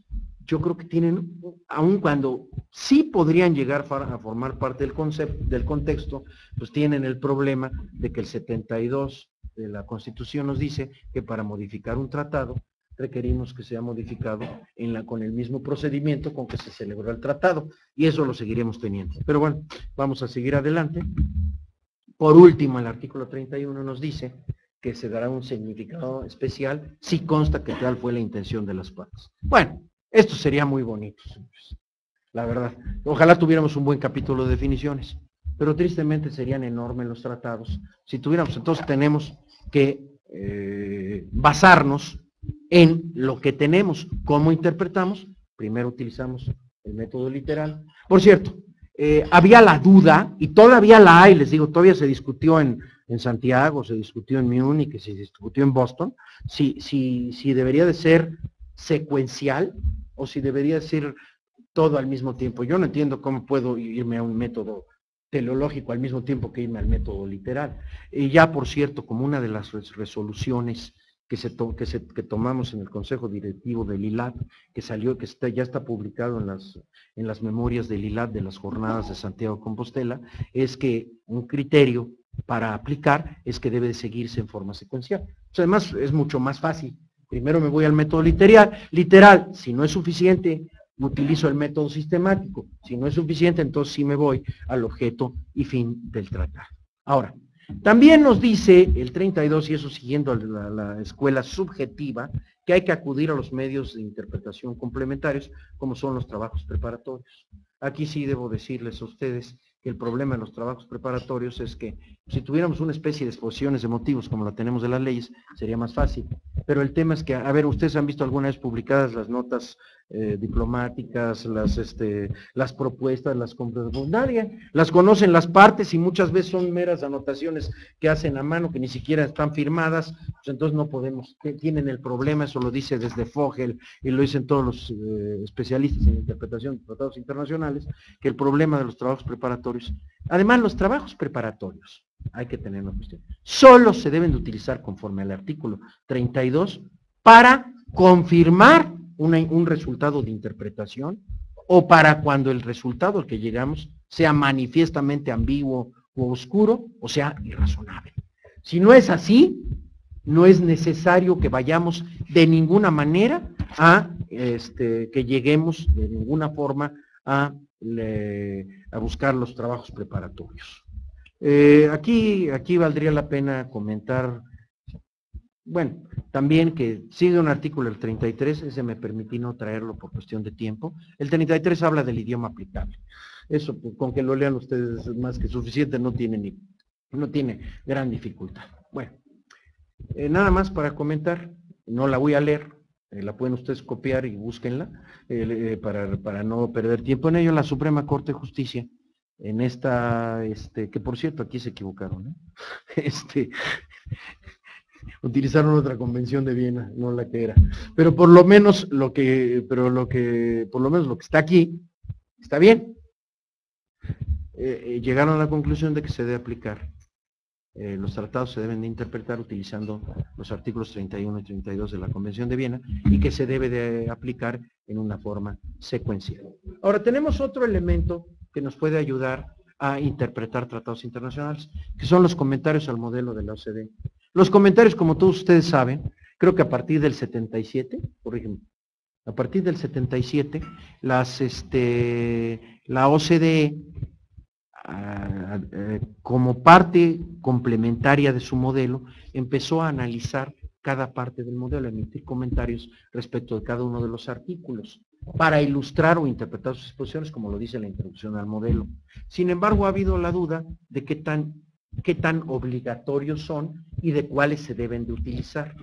yo creo que tienen, aun cuando sí podrían llegar a formar parte del contexto, pues tienen el problema de que el 72 de la Constitución nos dice que para modificar un tratado requerimos que sea modificado con el mismo procedimiento con que se celebró el tratado, y eso lo seguiremos teniendo. Pero bueno, vamos a seguir adelante. Por último, el artículo 31 nos dice que se dará un significado especial si consta que tal fue la intención de las partes. Bueno, esto sería muy bonito, señores, la verdad. Ojalá tuviéramos un buen capítulo de definiciones, pero tristemente serían enormes los tratados. Si tuviéramos, entonces tenemos que basarnos en lo que tenemos. ¿Cómo interpretamos? Primero utilizamos el método literal. Por cierto, había la duda, y todavía la hay, les digo, todavía se discutió en Santiago, se discutió en Múnich, se discutió en Boston, si debería de ser secuencial o si debería de ser todo al mismo tiempo. Yo no entiendo cómo puedo irme a un método teleológico al mismo tiempo que irme al método literal. Y ya, por cierto, como una de las resoluciones que tomamos en el Consejo Directivo del ILAT, que salió, ya está publicado en las memorias del ILAT de las jornadas de Santiago de Compostela, es que un criterio para aplicar es que debe de seguirse en forma secuencial. Además, es mucho más fácil. Primero me voy al método literal, si no es suficiente, utilizo el método sistemático, si no es suficiente, entonces sí me voy al objeto y fin del tratado. Ahora, también nos dice el 32, y eso siguiendo la escuela subjetiva, que hay que acudir a los medios de interpretación complementarios, como son los trabajos preparatorios. Aquí sí debo decirles a ustedes que el problema de los trabajos preparatorios es que si tuviéramos una especie de exposiciones de motivos como la tenemos de las leyes, sería más fácil. Pero el tema es que, a ver, ustedes han visto alguna vez publicadas las notas diplomáticas, las propuestas, nadie las conocen las partes y muchas veces son meras anotaciones que hacen a mano que ni siquiera están firmadas, pues entonces no podemos, tienen el problema, eso lo dice desde Fogel y lo dicen todos los especialistas en interpretación de tratados internacionales, que el problema de los trabajos preparatorios, además los trabajos preparatorios, hay que tener una cuestión, solo se deben de utilizar conforme al artículo 32 para confirmar un resultado de interpretación o para cuando el resultado al que llegamos sea manifiestamente ambiguo o oscuro o sea irrazonable. Si no es así, no es necesario que vayamos de ninguna manera a que lleguemos de ninguna forma a buscar los trabajos preparatorios. Aquí valdría la pena comentar, bueno, también que sigue un artículo, el 33, ese me permití no traerlo por cuestión de tiempo. El 33 habla del idioma aplicable. Eso, pues, con que lo lean ustedes es más que suficiente, no tiene gran dificultad. Bueno, nada más para comentar, no la voy a leer, la pueden ustedes copiar y búsquenla, para no perder tiempo en ello. La Suprema Corte de Justicia, en esta, que por cierto aquí se equivocaron, utilizaron otra convención de Viena, no la que era. Pero por lo menos lo que está aquí, está bien. Llegaron a la conclusión de que se debe aplicar. Los tratados se deben de interpretar utilizando los artículos 31 y 32 de la Convención de Viena y que se debe de aplicar en una forma secuencial. Ahora, tenemos otro elemento que nos puede ayudar a interpretar tratados internacionales, que son los comentarios al modelo de la OCDE. Los comentarios, como todos ustedes saben, creo que a partir del 77, por ejemplo, a partir del 77, la OCDE, como parte complementaria de su modelo, empezó a analizar cada parte del modelo, a emitir comentarios respecto de cada uno de los artículos, para ilustrar o interpretar sus exposiciones, como lo dice la introducción al modelo. Sin embargo, ha habido la duda de qué tan obligatorios son y de cuáles se deben de utilizar.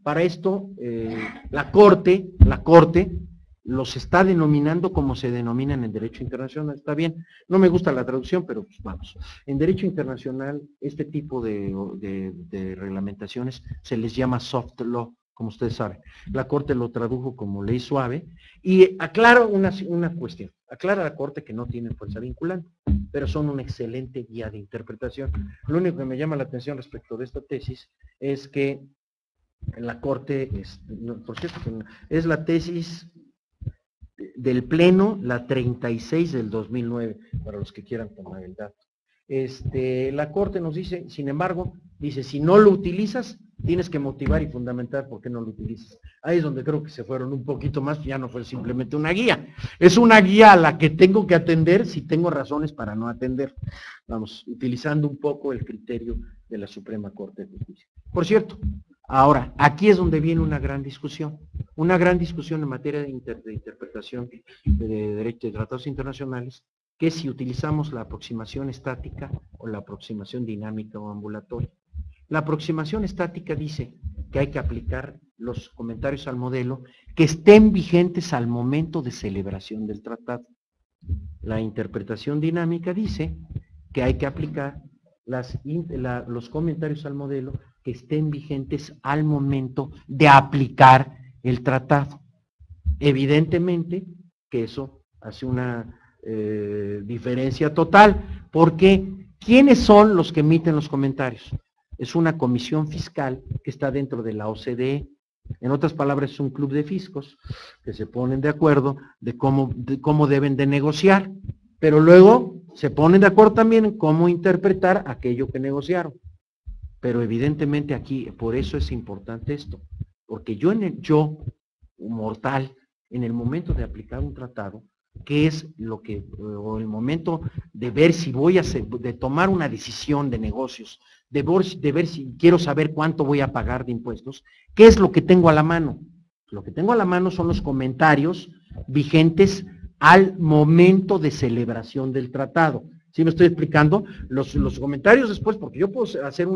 Para esto, la Corte los está denominando como se denominan en derecho internacional. Está bien, no me gusta la traducción, pero pues vamos. En derecho internacional, este tipo de reglamentaciones se les llama soft law, como ustedes saben. La Corte lo tradujo como ley suave y aclara una cuestión. Aclara a la Corte que no tienen fuerza vinculante, pero son una excelente guía de interpretación. Lo único que me llama la atención respecto de esta tesis es que la Corte, por cierto, es la tesis del Pleno, la 36 del 2009, para los que quieran tomar el dato. La Corte nos dice, sin embargo, dice, si no lo utilizas, tienes que motivar y fundamentar por qué no lo utilizas. Ahí es donde creo que se fueron un poquito más, ya no fue simplemente una guía. Es una guía a la que tengo que atender si tengo razones para no atender. Vamos, utilizando un poco el criterio de la Suprema Corte de Justicia. Por cierto, ahora, aquí es donde viene una gran discusión en materia de interpretación de derecho de tratados internacionales, que es si utilizamos la aproximación estática o la aproximación dinámica o ambulatoria. La aproximación estática dice que hay que aplicar los comentarios al modelo que estén vigentes al momento de celebración del tratado. La interpretación dinámica dice que hay que aplicar los comentarios al modelo que estén vigentes al momento de aplicar el tratado. Evidentemente que eso hace una diferencia total, porque ¿quiénes son los que emiten los comentarios? es una comisión fiscal que está dentro de la OCDE. En otras palabras, es un club de fiscos que se ponen de acuerdo de cómo deben de negociar, pero luego se ponen de acuerdo también en cómo interpretar aquello que negociaron. Pero evidentemente aquí, por eso es importante esto, porque yo, mortal, en el momento de aplicar un tratado, que es lo que, o el momento de ver si voy a de tomar una decisión de negocios, de ver si quiero saber cuánto voy a pagar de impuestos, ¿qué es lo que tengo a la mano? Lo que tengo a la mano son los comentarios vigentes al momento de celebración del tratado. ¿Sí me estoy explicando? Los comentarios después, porque yo puedo hacer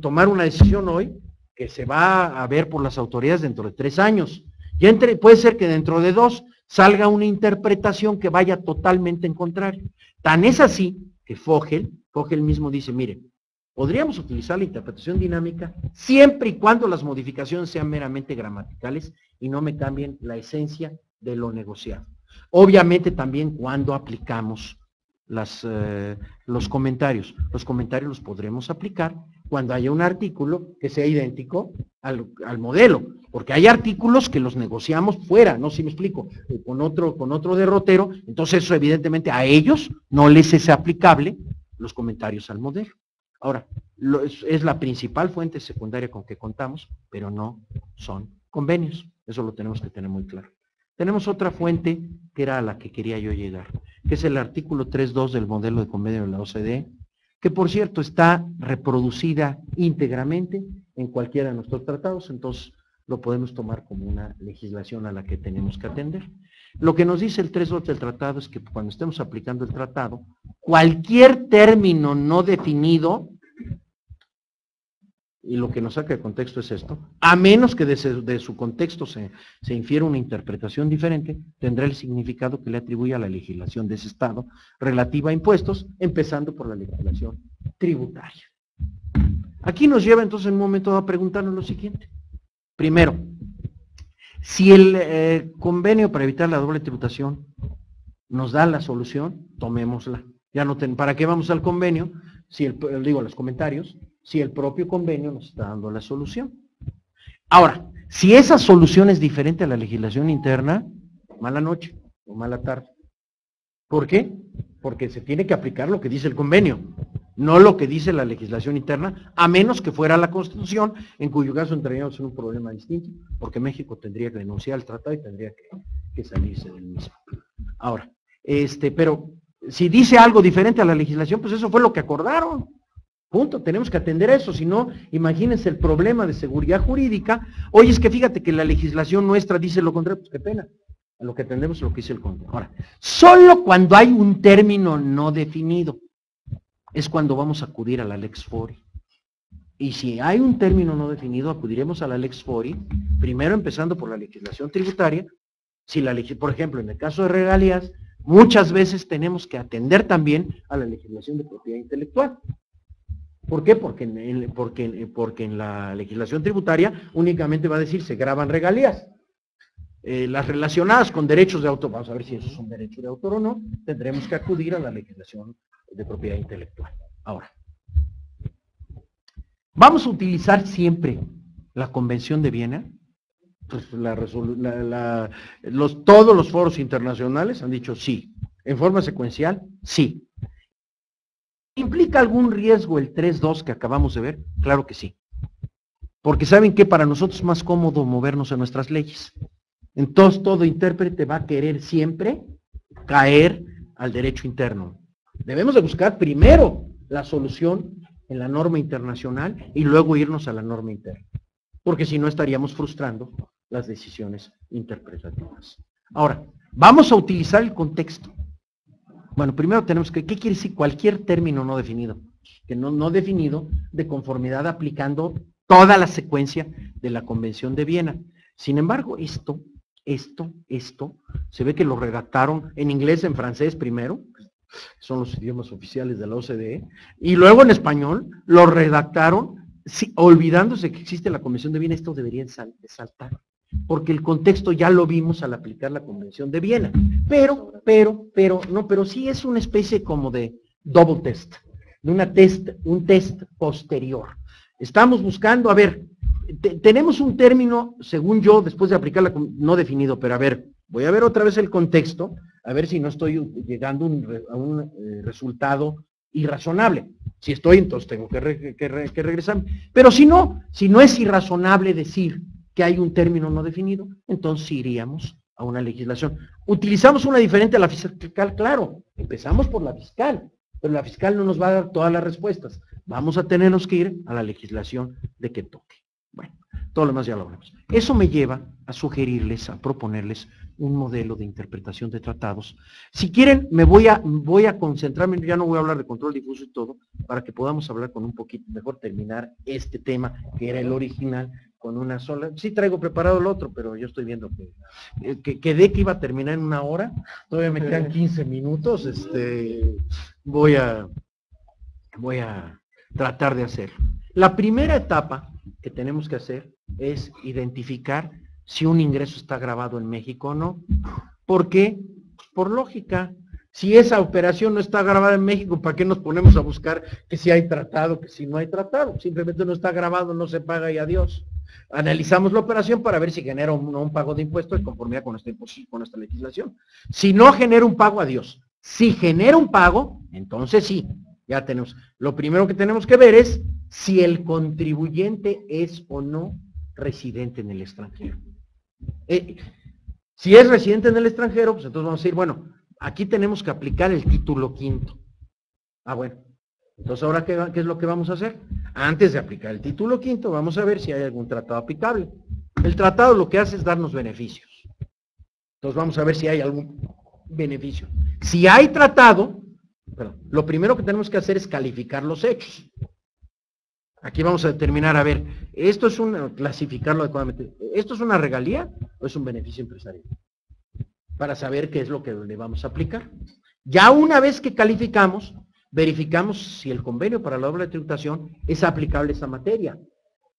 tomar una decisión hoy que se va a ver por las autoridades dentro de 3 años. Ya puede ser que dentro de 2 salga una interpretación que vaya totalmente en contrario. Tan es así que Fogel mismo dice, mire, podríamos utilizar la interpretación dinámica siempre y cuando las modificaciones sean meramente gramaticales y no me cambien la esencia de lo negociado. Obviamente también cuando aplicamos los comentarios. Los comentarios los podremos aplicar cuando haya un artículo que sea idéntico al modelo, porque hay artículos que los negociamos fuera, no sé si me explico, con otro derrotero, entonces eso evidentemente a ellos no les es aplicable los comentarios al modelo. Ahora, es la principal fuente secundaria con que contamos, pero no son convenios, eso lo tenemos que tener muy claro. Tenemos otra fuente que era a la que quería yo llegar, que es el artículo 3.2 del modelo de convenio de la OCDE, que por cierto está reproducida íntegramente en cualquiera de nuestros tratados, entonces lo podemos tomar como una legislación a la que tenemos que atender. Lo que nos dice el 3.2 del tratado es que cuando estemos aplicando el tratado, cualquier término no definido, y lo que nos saca de contexto es esto, a menos que de su contexto se infiera una interpretación diferente, tendrá el significado que le atribuye a la legislación de ese Estado relativa a impuestos, empezando por la legislación tributaria. Aquí nos lleva entonces en un momento a preguntarnos lo siguiente. Primero, si el convenio para evitar la doble tributación nos da la solución, tomémosla. Ya no ¿para qué vamos al convenio? Si digo los comentarios, si el propio convenio nos está dando la solución. Ahora, si esa solución es diferente a la legislación interna, mala noche o mala tarde. ¿Por qué? Porque se tiene que aplicar lo que dice el convenio, no lo que dice la legislación interna, a menos que fuera la Constitución, en cuyo caso entraríamos en un problema distinto, porque México tendría que denunciar el tratado y tendría que salirse del mismo. Ahora, pero si dice algo diferente a la legislación, pues eso fue lo que acordaron. Punto, tenemos que atender a eso, si no, imagínense el problema de seguridad jurídica. Oye, es que fíjate que la legislación nuestra dice lo contrario, pues qué pena. A lo que atendemos es lo que dice el convenio. Ahora, solo cuando hay un término no definido, es cuando vamos a acudir a la Lex Fori. Y si hay un término no definido, acudiremos a la Lex Fori, primero empezando por la legislación tributaria. Si por ejemplo, en el caso de regalías, muchas veces tenemos que atender también a la legislación de propiedad intelectual. ¿Por qué? Porque en la legislación tributaria únicamente va a decir se graban regalías. Las relacionadas con derechos de autor, vamos a ver si eso es un derecho de autor o no, tendremos que acudir a la legislación de propiedad intelectual. Ahora, ¿vamos a utilizar siempre la Convención de Viena? Pues todos los foros internacionales han dicho sí. ¿En forma secuencial? Sí. ¿Implica algún riesgo el 3.2 que acabamos de ver? Claro que sí. Porque saben que para nosotros es más cómodo movernos en nuestras leyes. Entonces todo intérprete va a querer siempre caer al derecho interno. Debemos de buscar primero la solución en la norma internacional y luego irnos a la norma interna. Porque si no estaríamos frustrando las decisiones interpretativas. Ahora, vamos a utilizar el contexto. Bueno, primero tenemos que, ¿qué quiere decir cualquier término no definido? Que no definido de conformidad aplicando toda la secuencia de la Convención de Viena. Sin embargo, esto, se ve que lo redactaron en inglés, en francés primero, son los idiomas oficiales de la OCDE, y luego en español lo redactaron, olvidándose que existe la Convención de Viena. Esto debería saltar, porque el contexto ya lo vimos al aplicar la Convención de Viena, pero sí es una especie como de double test. un test posterior. Estamos buscando, a ver, tenemos un término, según yo, después de aplicarla, no definido, pero a ver, voy a ver otra vez el contexto, a ver si no estoy llegando a un resultado irrazonable. Si estoy, entonces tengo que regresar. Pero si no es irrazonable decir que hay un término no definido, entonces iríamos a una legislación. ¿Utilizamos una diferente a la fiscal? Claro, empezamos por la fiscal, pero la fiscal no nos va a dar todas las respuestas. Vamos a tenernos que ir a la legislación de que toque. Bueno, todo lo demás ya lo hablamos. Eso me lleva a sugerirles, a proponerles un modelo de interpretación de tratados. Si quieren, me voy a concentrarme, ya no voy a hablar de control difuso y todo, para que podamos hablar con un poquito, mejor terminar este tema, que era el original, con una sola. Sí traigo preparado el otro, pero yo estoy viendo que quedé que iba a terminar en 1 hora, todavía me quedan 15 minutos, voy a tratar de hacerlo. La primera etapa que tenemos que hacer es identificar si un ingreso está grabado en México o no. ¿Por qué? Pues por lógica. Si esa operación no está grabada en México, ¿para qué nos ponemos a buscar que si hay tratado, que si no hay tratado? Simplemente no está grabado, no se paga y adiós. Analizamos la operación para ver si genera un pago de impuestos en conformidad con esta legislación. Si no genera un pago, adiós. Si genera un pago, entonces sí, ya tenemos. Lo primero que tenemos que ver es si el contribuyente es o no residente en el extranjero. Si es residente en el extranjero, pues entonces vamos a decir, bueno, aquí tenemos que aplicar el título quinto. Bueno, entonces ahora ¿qué es lo que vamos a hacer? Antes de aplicar el título quinto, vamos a ver si hay algún tratado aplicable. El tratado lo que hace es darnos beneficios. Entonces vamos a ver si hay algún beneficio. Si hay tratado, lo primero que tenemos que hacer es calificar los hechos. Aquí vamos a determinar, a ver, esto es clasificarlo adecuadamente. ¿Esto es una regalía o es un beneficio empresarial? Para saber qué es lo que le vamos a aplicar. Ya una vez que calificamos, verificamos si el convenio para la doble tributación es aplicable a esa materia.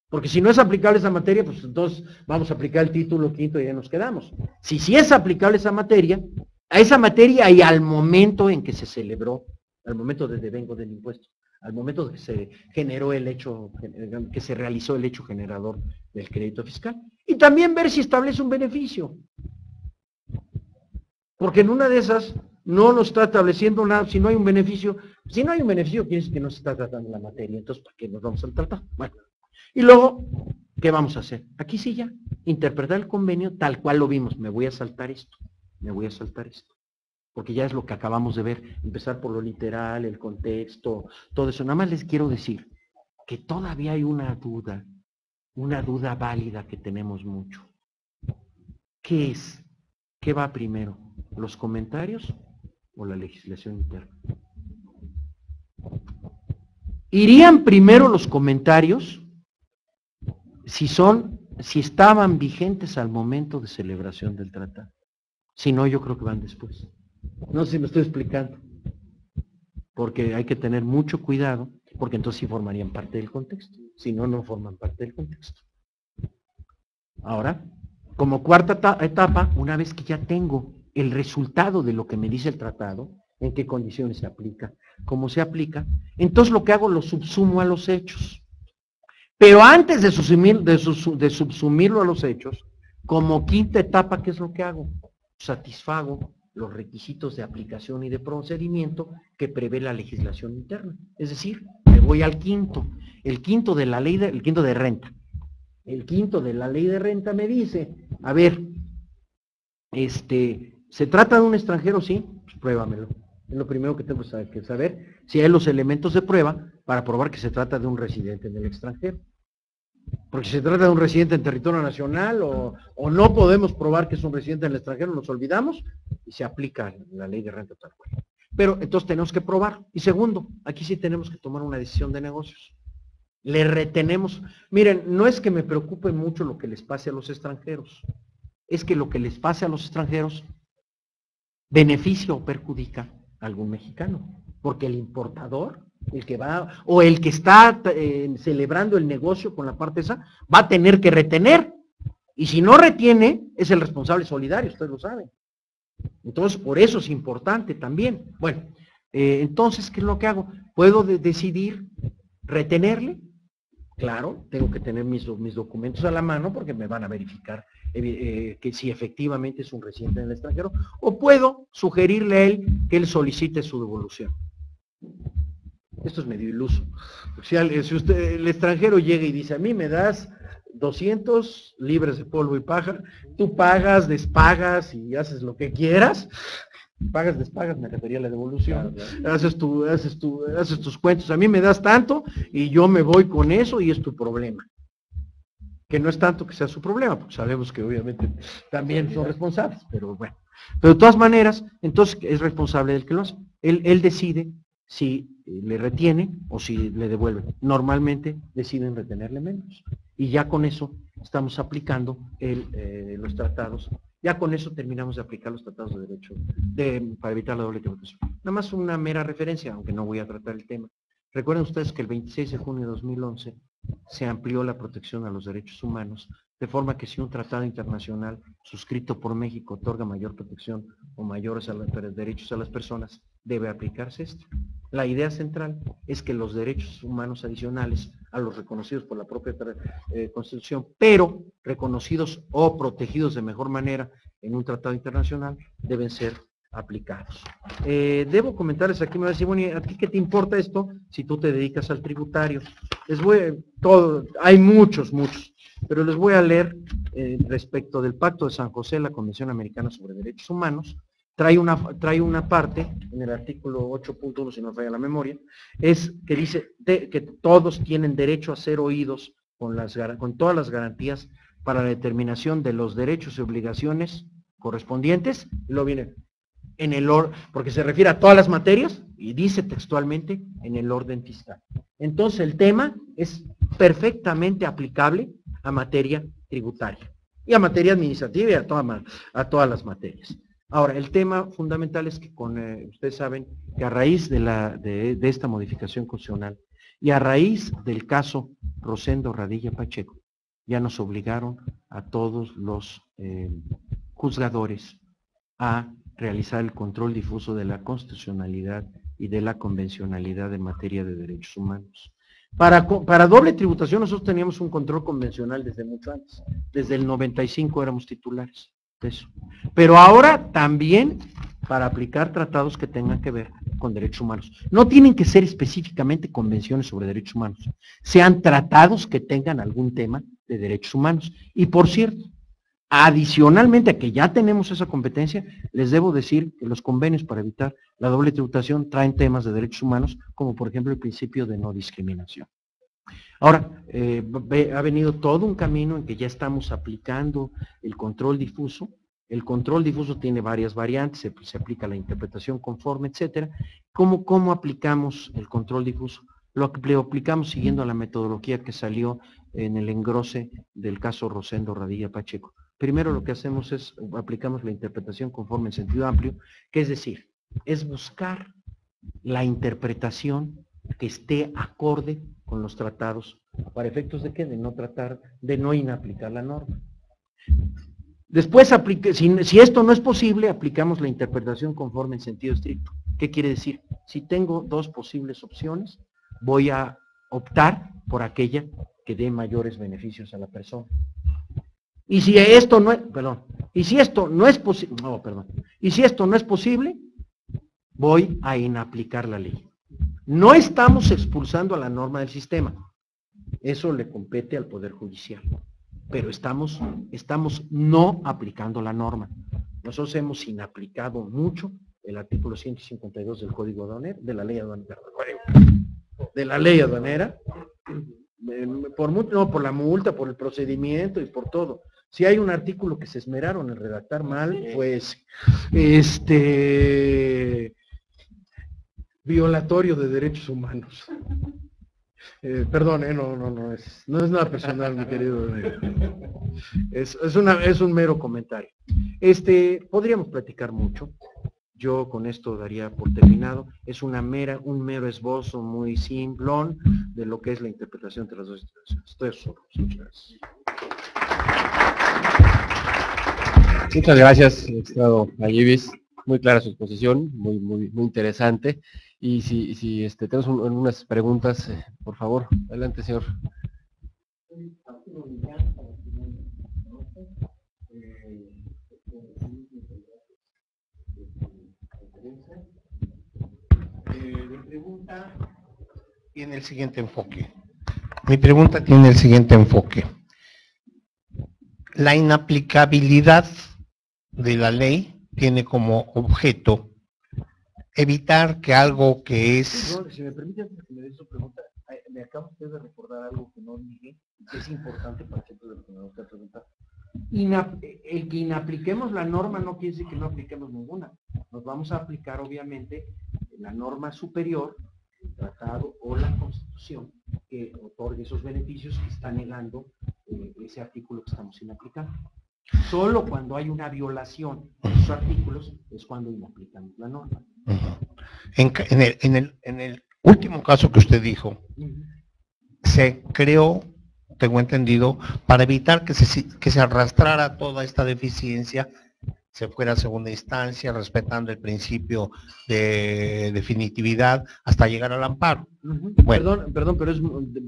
Porque si no es aplicable esa materia, pues entonces vamos a aplicar el título quinto y ya nos quedamos. Si sí es aplicable a esa materia y al momento en que se celebró, al momento de devengo del impuesto, al momento de que se generó el hecho, que se realizó el hecho generador del crédito fiscal. Y también ver si establece un beneficio. Porque en una de esas no nos está estableciendo nada, si no hay un beneficio, quiere decir que no se está tratando la materia, entonces ¿para qué nos vamos a tratar? Bueno, y luego, ¿qué vamos a hacer? Aquí sí ya, interpretar el convenio tal cual lo vimos. Me voy a saltar esto, porque ya es lo que acabamos de ver, empezar por lo literal, el contexto, todo eso. Nada más les quiero decir que todavía hay una duda válida que tenemos mucho. ¿Qué es? ¿Qué va primero? ¿Los comentarios o la legislación interna? ¿Irían primero los comentarios si estaban vigentes al momento de celebración del tratado? Si no, yo creo que van después. No sé si me estoy explicando. Porque hay que tener mucho cuidado, porque entonces sí formarían parte del contexto. Si no, no forman parte del contexto. Ahora, como cuarta etapa, una vez que ya tengo el resultado de lo que me dice el tratado, en qué condiciones se aplica, cómo se aplica, entonces lo que hago lo subsumo a los hechos. Pero antes de subsumirlo a los hechos, como quinta etapa, ¿qué es lo que hago? Satisfago los requisitos de aplicación y de procedimiento que prevé la legislación interna. Es decir, me voy al quinto. El quinto de la ley el quinto de renta. El quinto de la ley de renta me dice, a ver, ¿se trata de un extranjero? Sí, pues pruébamelo. Es lo primero que tengo que saber, si hay los elementos de prueba para probar que se trata de un residente en el extranjero. Porque si se trata de un residente en territorio nacional o no podemos probar que es un residente en el extranjero, nos olvidamos y se aplica la ley de renta tal cual. Pero entonces tenemos que probar. Y segundo, aquí sí tenemos que tomar una decisión de negocios. Le retenemos. Miren, no es que me preocupe mucho lo que les pase a los extranjeros. Es que lo que les pase a los extranjeros beneficia o perjudica a algún mexicano. Porque el importador, el que va, o el que está celebrando el negocio con la parte esa, va a tener que retener. Y si no retiene, es el responsable solidario, ustedes lo saben. Entonces, por eso es importante también. Bueno, Entonces, ¿qué es lo que hago? ¿Puedo decidir retenerle? Claro, tengo que tener mis documentos a la mano porque me van a verificar que si efectivamente es un residente en el extranjero, o puedo sugerirle a él que él solicite su devolución. Esto es medio iluso. Si el extranjero llega y dice, a mí me das 200 libres de polvo y paja, tú pagas, despagas y haces lo que quieras. Pagas, despagas, me refería a la devolución. Claro. Haces tus cuentos, a mí me das tanto y yo me voy con eso y es tu problema. Que no es tanto que sea su problema, porque sabemos que obviamente también son responsables, pero bueno. Pero de todas maneras, entonces es responsable del que lo hace. Él decide si le retiene o si le devuelve. Normalmente deciden retenerle menos. Y ya con eso estamos aplicando los tratados. Ya con eso terminamos de aplicar los tratados de derecho para evitar la doble tributación. Nada más una mera referencia, aunque no voy a tratar el tema. Recuerden ustedes que el 26 de junio de 2011 se amplió la protección a los derechos humanos, de forma que si un tratado internacional suscrito por México otorga mayor protección o mayores derechos a las personas, debe aplicarse esto. La idea central es que los derechos humanos adicionales a los reconocidos por la propia Constitución, pero reconocidos o protegidos de mejor manera en un tratado internacional, deben ser aplicados. Debo comentarles aquí, me va a decir, bueno, ¿a ti qué te importa esto si tú te dedicas al tributario? Hay muchos, pero les voy a leer respecto del Pacto de San José, la Convención Americana sobre Derechos Humanos. Trae una parte, en el artículo 8.1, si no me falla la memoria, es que dice que todos tienen derecho a ser oídos con todas las garantías para la determinación de los derechos y obligaciones correspondientes, y luego viene en el orden, porque se refiere a todas las materias, y dice textualmente en el orden fiscal. Entonces el tema es perfectamente aplicable a materia tributaria, y a materia administrativa y a todas las materias. Ahora, el tema fundamental es que ustedes saben que a raíz de esta modificación constitucional y a raíz del caso Rosendo Radilla Pacheco, ya nos obligaron a todos los juzgadores a realizar el control difuso de la constitucionalidad y de la convencionalidad en materia de derechos humanos. Para doble tributación nosotros teníamos un control convencional desde mucho antes. Desde el 95 éramos titulares de eso. Pero ahora también para aplicar tratados que tengan que ver con derechos humanos. No tienen que ser específicamente convenciones sobre derechos humanos. Sean tratados que tengan algún tema de derechos humanos. Y por cierto, adicionalmente a que ya tenemos esa competencia, les debo decir que los convenios para evitar la doble tributación traen temas de derechos humanos, como por ejemplo el principio de no discriminación. Ahora, ha venido todo un camino en que ya estamos aplicando el control difuso. El control difuso tiene varias variantes, se aplica la interpretación conforme, etcétera. ¿Cómo aplicamos el control difuso? Lo aplicamos siguiendo la metodología que salió en el engrose del caso Rosendo Radilla Pacheco. Primero lo que hacemos es, aplicamos la interpretación conforme en sentido amplio, que es decir, es buscar la interpretación que esté acorde con los tratados, para efectos de qué, de no inaplicar la norma. Después, si esto no es posible, aplicamos la interpretación conforme en sentido estricto. ¿Qué quiere decir? Si tengo dos posibles opciones, voy a optar por aquella que dé mayores beneficios a la persona. Y si esto no es posible, voy a inaplicar la ley. No estamos expulsando a la norma del sistema. Eso le compete al Poder Judicial. Pero estamos no aplicando la norma. Nosotros hemos inaplicado mucho el artículo 152 del Código Aduanero, de la ley aduanera, por la multa, por el procedimiento y por todo. Si hay un artículo que se esmeraron en redactar mal, pues violatorio de derechos humanos. Perdón, no es nada personal, mi querido. Es un mero comentario. Podríamos platicar mucho. Yo con esto daría por terminado. Es un mero esbozo muy simplón de lo que es la interpretación de las dos instituciones. Estoy solo. Muchas gracias. Muchas gracias, magistrado Mallivis. Muy clara su exposición, muy interesante. Y si tenemos unas preguntas, por favor, adelante, señor. Mi pregunta tiene el siguiente enfoque. La inaplicabilidad de la ley tiene como objeto evitar que algo que es... Perdón, si me permite, antes de que me dé su pregunta, me acaba usted de recordar algo que no dije, que es importante para que de lo que me gusta preguntar. El que inapliquemos la norma no quiere decir que no apliquemos ninguna. Nos vamos a aplicar, obviamente, la norma superior, el tratado o la Constitución, que otorgue esos beneficios que está negando ese artículo que estamos inaplicando. Solo cuando hay una violación de esos artículos es cuando inaplicamos la norma. En el último caso que usted dijo, se creó, tengo entendido, para evitar que se arrastrara toda esta deficiencia, se fuera a segunda instancia, respetando el principio de definitividad, hasta llegar al amparo. Bueno. Perdón, pero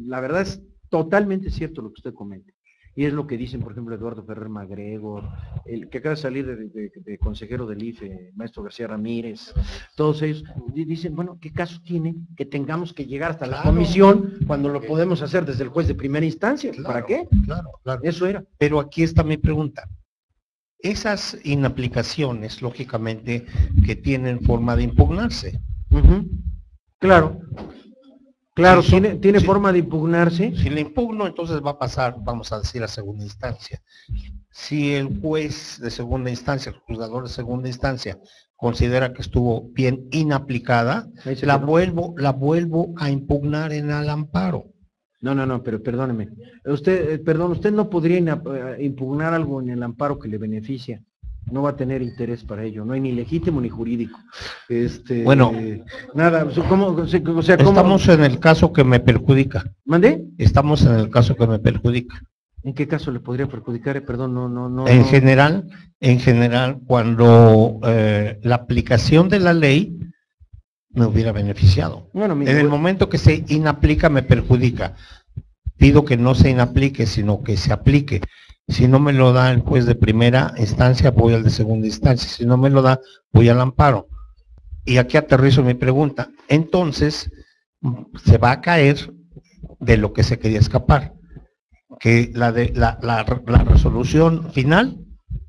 la verdad es totalmente cierto lo que usted comenta. Y es lo que dicen, por ejemplo, Eduardo Ferrer Magregor, el que acaba de salir de consejero del IFE, maestro García Ramírez, todos ellos dicen, bueno, ¿qué caso tiene que tengamos que llegar hasta la comisión cuando lo podemos hacer desde el juez de primera instancia? Claro, ¿para qué? Claro. Eso era. Pero aquí está mi pregunta. Esas inaplicaciones, lógicamente, que tienen forma de impugnarse. Claro. Claro, tiene forma de impugnarse. Si le impugno, entonces va a pasar, vamos a decir, a segunda instancia. Si el juez de segunda instancia, el juzgador de segunda instancia, considera que estuvo bien inaplicada, la vuelvo a impugnar en el amparo. No, pero perdóneme. Usted no podría impugnar algo en el amparo que le beneficia. No va a tener interés para ello, no hay ni legítimo ni jurídico. Bueno, nada, ¿cómo? Estamos en el caso que me perjudica. ¿Mandé? Estamos en el caso que me perjudica. ¿En qué caso le podría perjudicar? Perdón, no. En general, cuando la aplicación de la ley me hubiera beneficiado. Bueno, en el momento que se inaplica me perjudica. Pido que no se inaplique, sino que se aplique. Si no me lo da el juez de primera instancia, voy al de segunda instancia. Si no me lo da, voy al amparo. Y aquí aterrizo mi pregunta. Entonces, se va a caer de lo que se quería escapar. Que la resolución final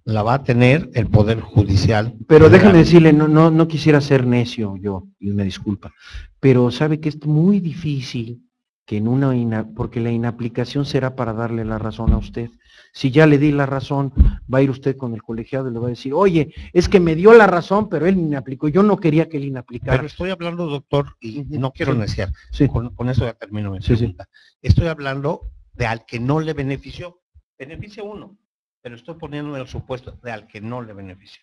la va a tener el Poder Judicial. Pero déjame decirle, no quisiera ser necio yo, y me disculpa, pero sabe que es muy difícil que porque la inaplicación será para darle la razón a usted. Si ya le di la razón, va a ir usted con el colegiado y le va a decir, oye, es que me dio la razón, pero él me inaplicó, yo no quería que él inaplicara. Pero estoy hablando, doctor, y no quiero neciar, con eso ya termino mi pregunta. Estoy hablando de al que no le benefició. Beneficia uno, pero estoy poniendo el supuesto de al que no le benefició.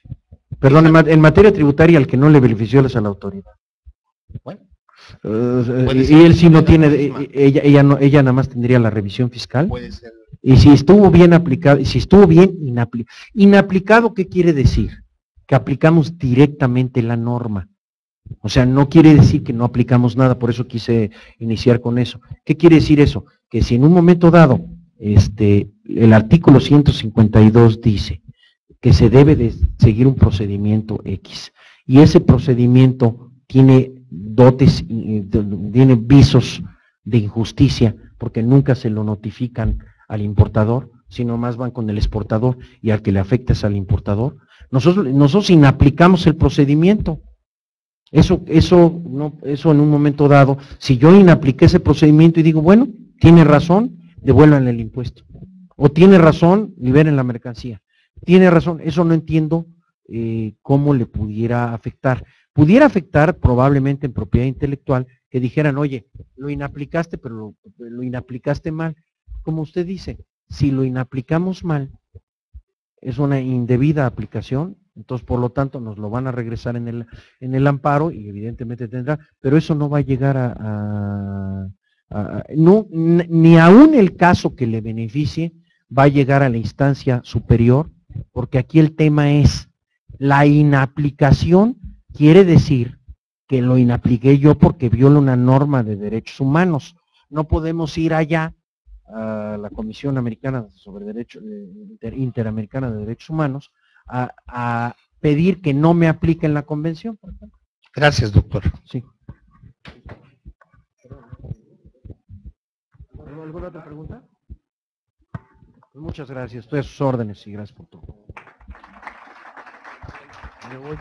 Perdón, en materia tributaria, al que no le benefició es a la autoridad. Bueno. Y él sí no tiene, ella nada más tendría la revisión fiscal. Puede ser. Y si estuvo bien aplicado, y si estuvo bien inaplicado, ¿qué quiere decir? Que aplicamos directamente la norma. O sea, no quiere decir que no aplicamos nada, por eso quise iniciar con eso. ¿Qué quiere decir eso? Que si en un momento dado, el artículo 152 dice que se debe de seguir un procedimiento X, y ese procedimiento tiene dotes, tiene visos de injusticia, porque nunca se lo notifican al importador, sino más van con el exportador, y al que le afecta es al importador. Nosotros inaplicamos el procedimiento. Eso en un momento dado, si yo inapliqué ese procedimiento y digo, bueno, tiene razón, devuelvan el impuesto. O tiene razón, liberen la mercancía. Tiene razón, eso no entiendo cómo le pudiera afectar. Pudiera afectar probablemente en propiedad intelectual, que dijeran, oye, lo inaplicaste, pero lo inaplicaste mal. Como usted dice, si lo inaplicamos mal, es una indebida aplicación, entonces por lo tanto nos lo van a regresar en el amparo, y evidentemente tendrá, pero eso no va a llegar ni aún el caso que le beneficie va a llegar a la instancia superior, porque aquí el tema es la inaplicación. Quiere decir que lo inapliqué yo porque viola una norma de derechos humanos. No podemos ir allá a la Comisión Americana sobre Derechos Interamericana de Derechos Humanos a pedir que no me apliquen la convención, por ejemplo. Gracias, doctor. Sí. ¿Alguna otra pregunta? Pues muchas gracias. Estoy a sus órdenes y gracias por todo. Me voy.